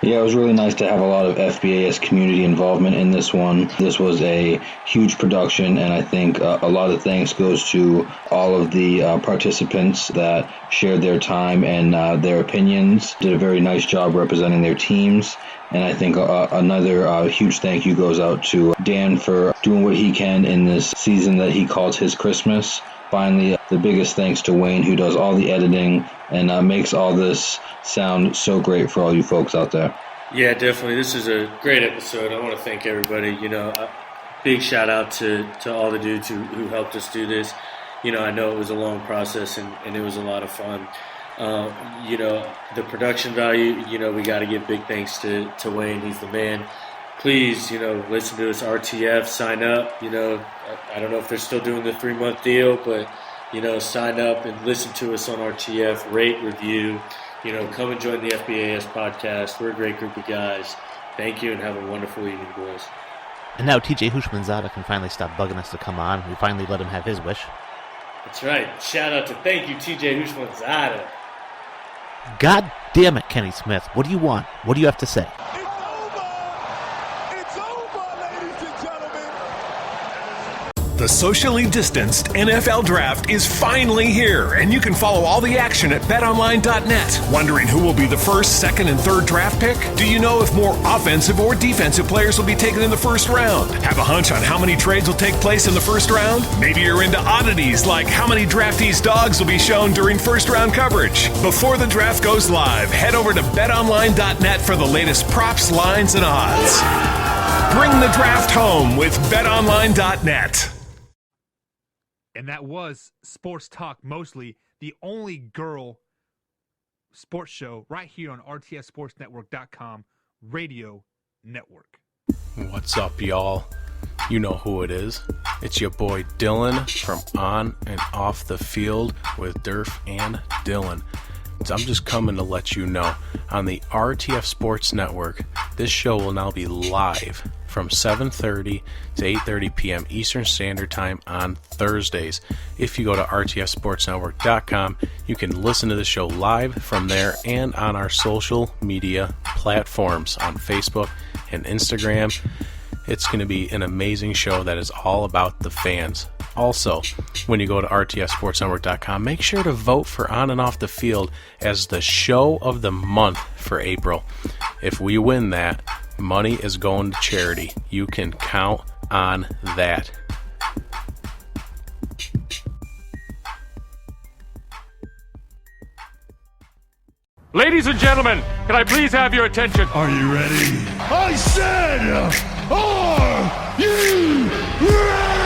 Yeah, it was really nice to have a lot of FBAS community involvement in this one. This was a huge production, and I think a lot of thanks goes to all of the participants that shared their time and their opinions, did a very nice job representing their teams. And I think another huge thank you goes out to Dan for doing what he can in this season that he calls his Christmas. Finally, the biggest thanks to Wayne, who does all the editing and makes all this sound so great for all you folks out there. Yeah, definitely. This is a great episode. I want to thank everybody. A big shout out to all the dudes who helped us do this. I know it was a long process and it was a lot of fun. The production value, we got to give big thanks to Wayne. He's the man. Please, listen to us, RTF, sign up. I don't know if they're still doing the 3-month deal, but, sign up and listen to us on RTF, rate, review. Come and join the FBAS podcast. We're a great group of guys. Thank you and have a wonderful evening, boys. And now TJ Hushmanzada can finally stop bugging us to come on. We finally let him have his wish. That's right. Shout out to thank you, TJ Hushmanzada. God damn it, Kenny Smith. What do you want? What do you have to say? The socially distanced NFL Draft is finally here, and you can follow all the action at betonline.net. Wondering who will be the first, second, and third draft pick? Do you know if more offensive or defensive players will be taken in the first round? Have a hunch on how many trades will take place in the first round? Maybe you're into oddities like how many draftees' dogs will be shown during first-round coverage. Before the draft goes live, head over to betonline.net for the latest props, lines, and odds. Bring the draft home with betonline.net. And that was Sports Talk Mostly, the only girl sports show right here on RTF Sports Network.com radio network. What's up, y'all? You know who it is. It's your boy Dylan from On and Off the Field with Durf and Dylan. So I'm just coming to let you know, on the RTF Sports Network, this show will now be live from 7:30 to 8:30 p.m. Eastern Standard Time on Thursdays. If you go to rtfsportsnetwork.com, you can listen to the show live from there and on our social media platforms on Facebook and Instagram. It's going to be an amazing show that is all about the fans. Also, when you go to rtfsportsnetwork.com, make sure to vote for On and Off the Field as the show of the month for April. If we win that, money is going to charity. You can count on that. Ladies and gentlemen, can I please have your attention? Are you ready? I said, are you ready?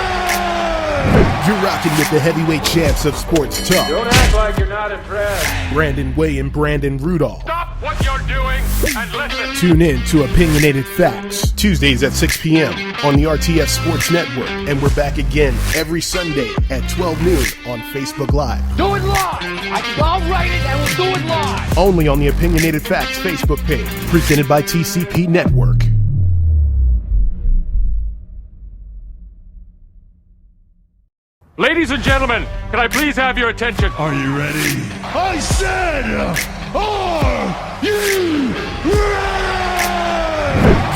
You're rocking with the heavyweight champs of sports talk. Don't act like you're not impressed. Brandon Way and Brandon Rudolph. Stop what you're doing and listen. Tune in to Opinionated Facts, Tuesdays at 6 p.m. on the RTF Sports Network. And we're back again every Sunday at 12 noon on Facebook Live. Do it live. I'll write it and we'll do it live. Only on the Opinionated Facts Facebook page, presented by TCP Network. Ladies and gentlemen, can I please have your attention? Are you ready? I said, are you ready?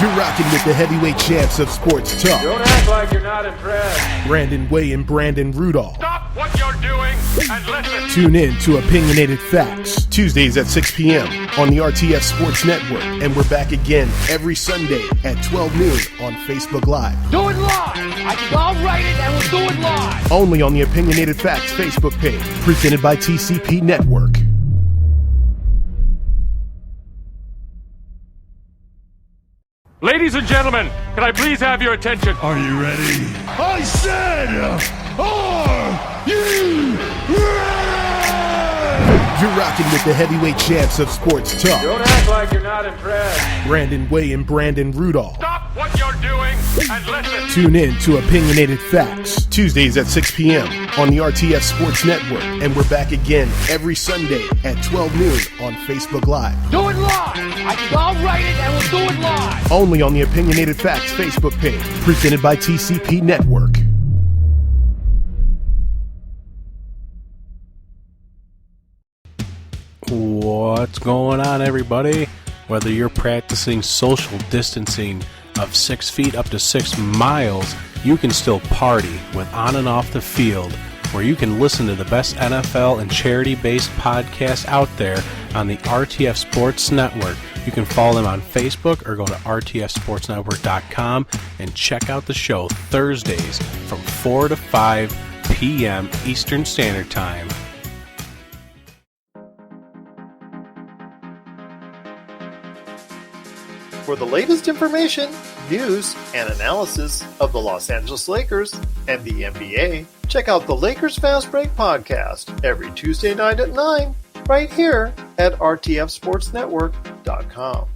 You're rocking with the heavyweight champs of sports talk. Don't act like you're not impressed. Brandon Way and Brandon Rudolph. Stop what you're doing and listen. Tune in to Opinionated Facts, Tuesdays at 6 p.m. on the RTF Sports Network. And we're back again every Sunday at 12 noon on Facebook Live. Do it live. I'll write it and we'll do it live. Only on the Opinionated Facts Facebook page, presented by TCP Network. Ladies and gentlemen, can I please have your attention? Are you ready? I said, are you ready? You're rocking with the heavyweight champs of sports talk. Don't act like you're not impressed. Brandon Way and Brandon Rudolph. Stop what you're doing and listen. Tune in to Opinionated Facts, Tuesdays at 6 p.m. on the RTF Sports Network. And we're back again every Sunday at 12 noon on Facebook Live. Do it live. I'll write it and we'll do it live. Only on the Opinionated Facts Facebook page, presented by TCP Network. What's going on, everybody? Whether you're practicing social distancing of 6 feet up to 6 miles, you can still party with On and Off the Field, where you can listen to the best NFL and charity-based podcasts out there on the RTF Sports Network. You can follow them on Facebook or go to rtfsportsnetwork.com and check out the show Thursdays from 4 to 5 p.m. Eastern Standard Time. For the latest information, news, and analysis of the Los Angeles Lakers and the NBA, check out the Lakers Fast Break podcast every Tuesday night at 9, right here at rtfsportsnetwork.com.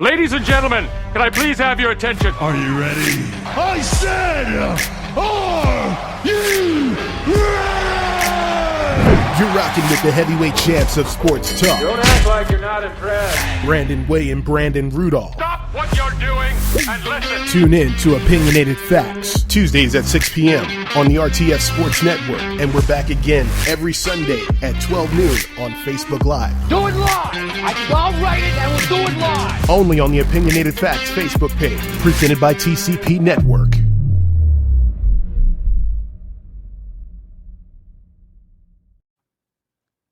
Ladies and gentlemen, can I please have your attention? Are you ready? I said, are you ready? You're rocking with the heavyweight champs of sports talk. Don't act like you're not impressed. Brandon Way and Brandon Rudolph. Stop what you're doing and listen. Tune in to Opinionated Facts, Tuesdays at 6 p.m. on the RTF Sports Network. And we're back again every Sunday at 12 noon on Facebook Live. Do it live! I'll write it and we'll do it live! Only on the Opinionated Facts Facebook page, presented by TCP Network.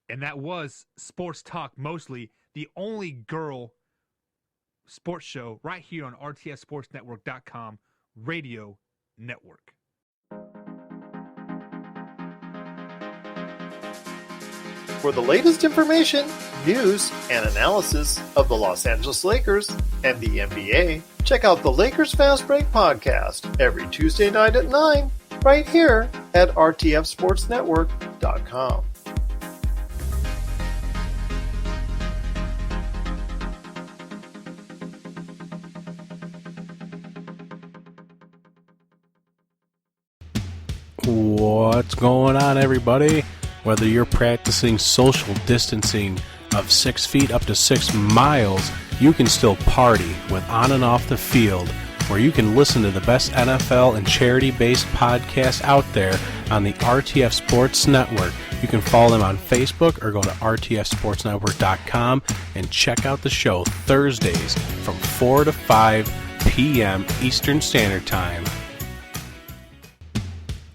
And that was Sports Talk Mostly, the only girl sports show right here on RTFSportsNetwork.com radio network. For the latest information, news, and analysis of the Los Angeles Lakers and the NBA, check out the Lakers Fast Break podcast every Tuesday night at 9, right here at rtfsportsnetwork.com. What's going on, everybody? Whether you're practicing social distancing of 6 feet up to 6 miles, you can still party with On and Off the Field, where you can listen to the best NFL and charity-based podcasts out there on the RTF Sports Network. You can follow them on Facebook or go to rtfsportsnetwork.com and check out the show Thursdays from 4 to 5 p.m. Eastern Standard Time.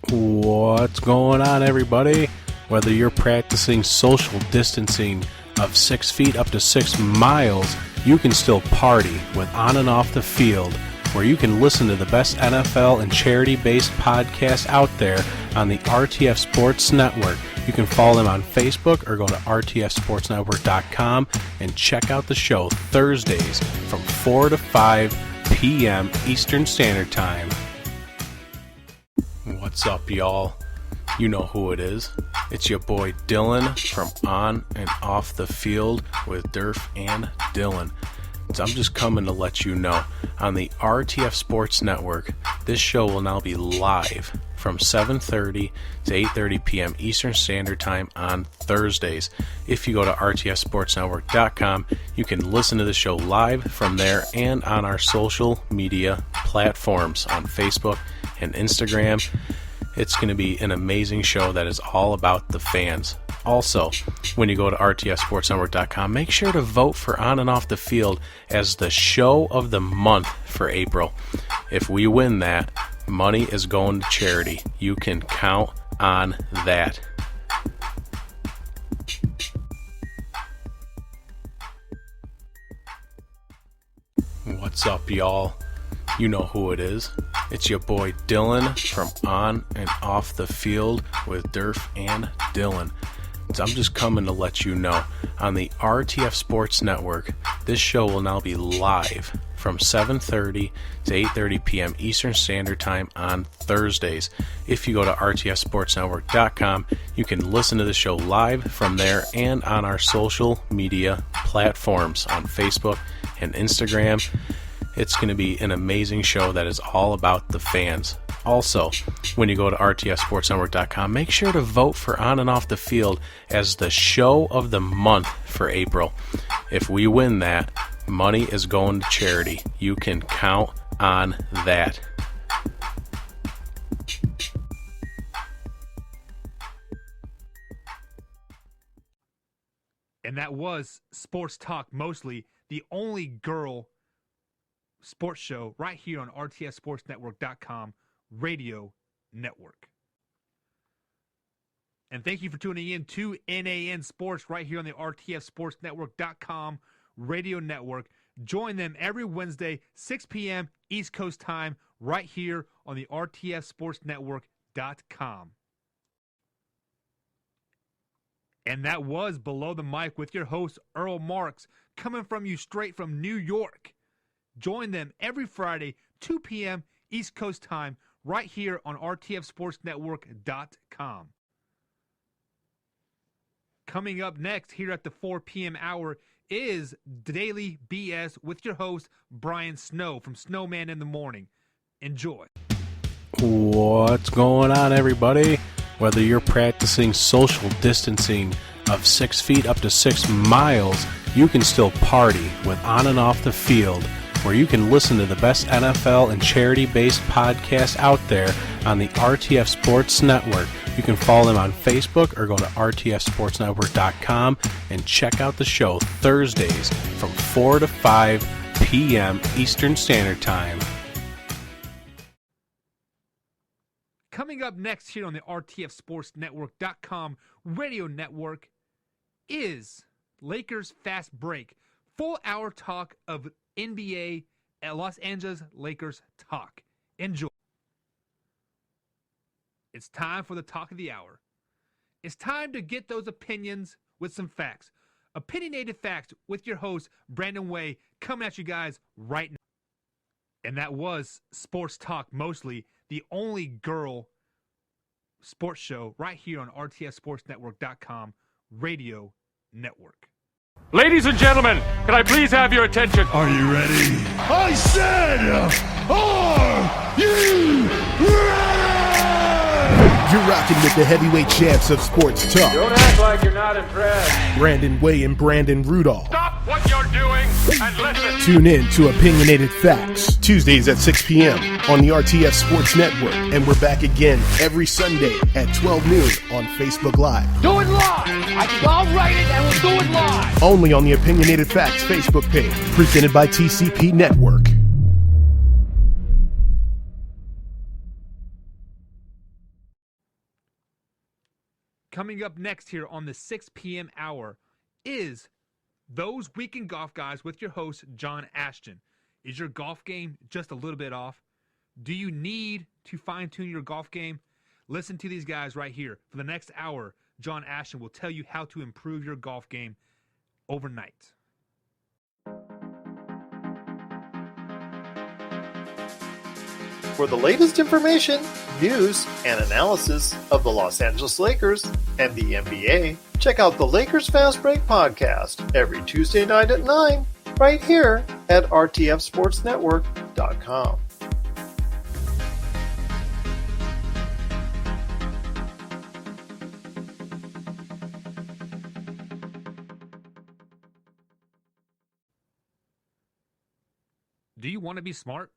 What's going on, everybody? Whether you're practicing social distancing of 6 feet up to 6 miles, you can still party with On and Off the Field, where you can listen to the best NFL and charity-based podcasts out there on the RTF Sports Network. You can follow them on Facebook or go to rtfsportsnetwork.com and check out the show Thursdays from 4 to 5 p.m. Eastern Standard Time. What's up, y'all? You know who it is. It's your boy Dylan from On and Off the Field with Durf and Dylan. So I'm just coming to let you know, on the RTF Sports Network, this show will now be live from 7:30 to 8:30 p.m. Eastern Standard Time on Thursdays. If you go to rtfsportsnetwork.com, you can listen to the show live from there and on our social media platforms on Facebook and Instagram. It's going to be an amazing show that is all about the fans. Also, when you go to rtfsportsnetwork.com, make sure to vote for On and Off the Field as the show of the month for April. If we win that, money is going to charity. You can count on that. What's up, y'all? You know who it is. It's your boy Dylan from On and Off the Field with Durf and Dylan. So I'm just coming to let you know, on the RTF Sports Network, this show will now be live from 7:30 to 8:30 p.m. Eastern Standard Time on Thursdays. If you go to rtfsportsnetwork.com, you can listen to the show live from there and on our social media platforms on Facebook and Instagram. It's going to be an amazing show that is all about the fans. Also, when you go to rtfsportsnetwork.com, make sure to vote for On and Off the Field as the show of the month for April. If we win that, money is going to charity. You can count on that. And that was Sports Talk Mostly, the only girl sports show right here on RTF Sports Network.com radio network. And thank you for tuning in to NAN Sports right here on the RTF Sports Network.com radio network. Join them every Wednesday, 6 p.m. East Coast time, right here on the RTF Sports Network.com. And that was Below the Mic with your host, Earl Marks, coming from you straight from New York. Join them every Friday, 2 p.m. East Coast time, right here on RTFSportsNetwork.com. Coming up next here at the 4 p.m. hour is Daily BS with your host, Brian Snow from Snowman in the Morning. Enjoy. What's going on, everybody? Whether you're practicing social distancing of 6 feet up to 6 miles, you can still party with On and Off the Field, where you can listen to the best NFL and charity-based podcasts out there on the RTF Sports Network. You can follow them on Facebook or go to rtfsportsnetwork.com and check out the show Thursdays from 4 to 5 p.m. Eastern Standard Time. Coming up next here on the RTFSportsNetwork.com radio network is Lakers Fast Break. Full hour talk of NBA at Los Angeles Lakers talk. Enjoy. It's time for the talk of the hour. It's time to get those opinions with some facts. Opinionated facts with your host, Brandon Way, coming at you guys right now. And that was Sports Talk Mostly, the only girl sports show right here on RTFSportsNetwork.com radio network. Ladies and gentlemen, can I please have your attention? Are you ready? I said, are you ready? You're rocking with the heavyweight champs of sports talk. Don't act like you're not impressed. Brandon Way and Brandon Rudolph. Stop what you're doing and listen. Tune in to Opinionated Facts, Tuesdays at 6 p.m. on the RTF Sports Network. And we're back again every Sunday at 12 noon on Facebook Live. Do it live. I'll write it and we'll do it live. Only on the Opinionated Facts Facebook page, presented by TCP Network. Coming up next here on the 6 p.m. hour is Those Weekend Golf Guys with your host, John Ashton. Is your golf game just a little bit off? Do you need to fine-tune your golf game? Listen to these guys right here. For the next hour, John Ashton will tell you how to improve your golf game overnight. For the latest information, news, and analysis of the Los Angeles Lakers and the NBA, check out the Lakers Fast Break podcast every Tuesday night at 9, right here at rtfsportsnetwork.com. Do you want to be smart?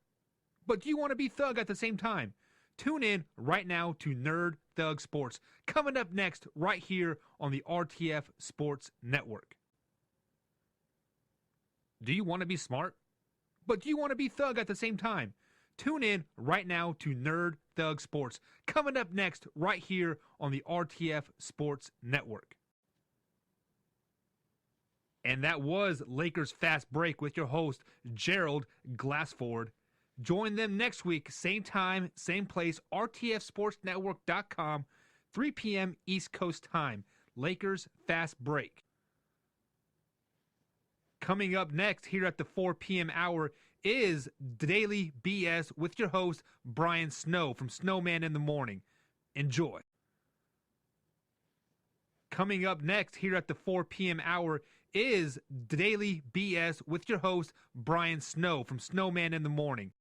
But do you want to be thug at the same time? Tune in right now to Nerd Thug Sports, coming up next right here on the RTF Sports Network. Do you want to be smart? But do you want to be thug at the same time? Tune in right now to Nerd Thug Sports, coming up next right here on the RTF Sports Network. And that was Lakers Fast Break with your host, Gerald Glassford. Join them next week, same time, same place, rtfsportsnetwork.com, 3 p.m. East Coast time. Lakers Fast Break. Coming up next here at the 4 p.m. hour is Daily BS with your host, Brian Snow from Snowman in the Morning. Enjoy. Coming up next here at the 4 p.m. hour is Daily BS with your host, Brian Snow from Snowman in the Morning.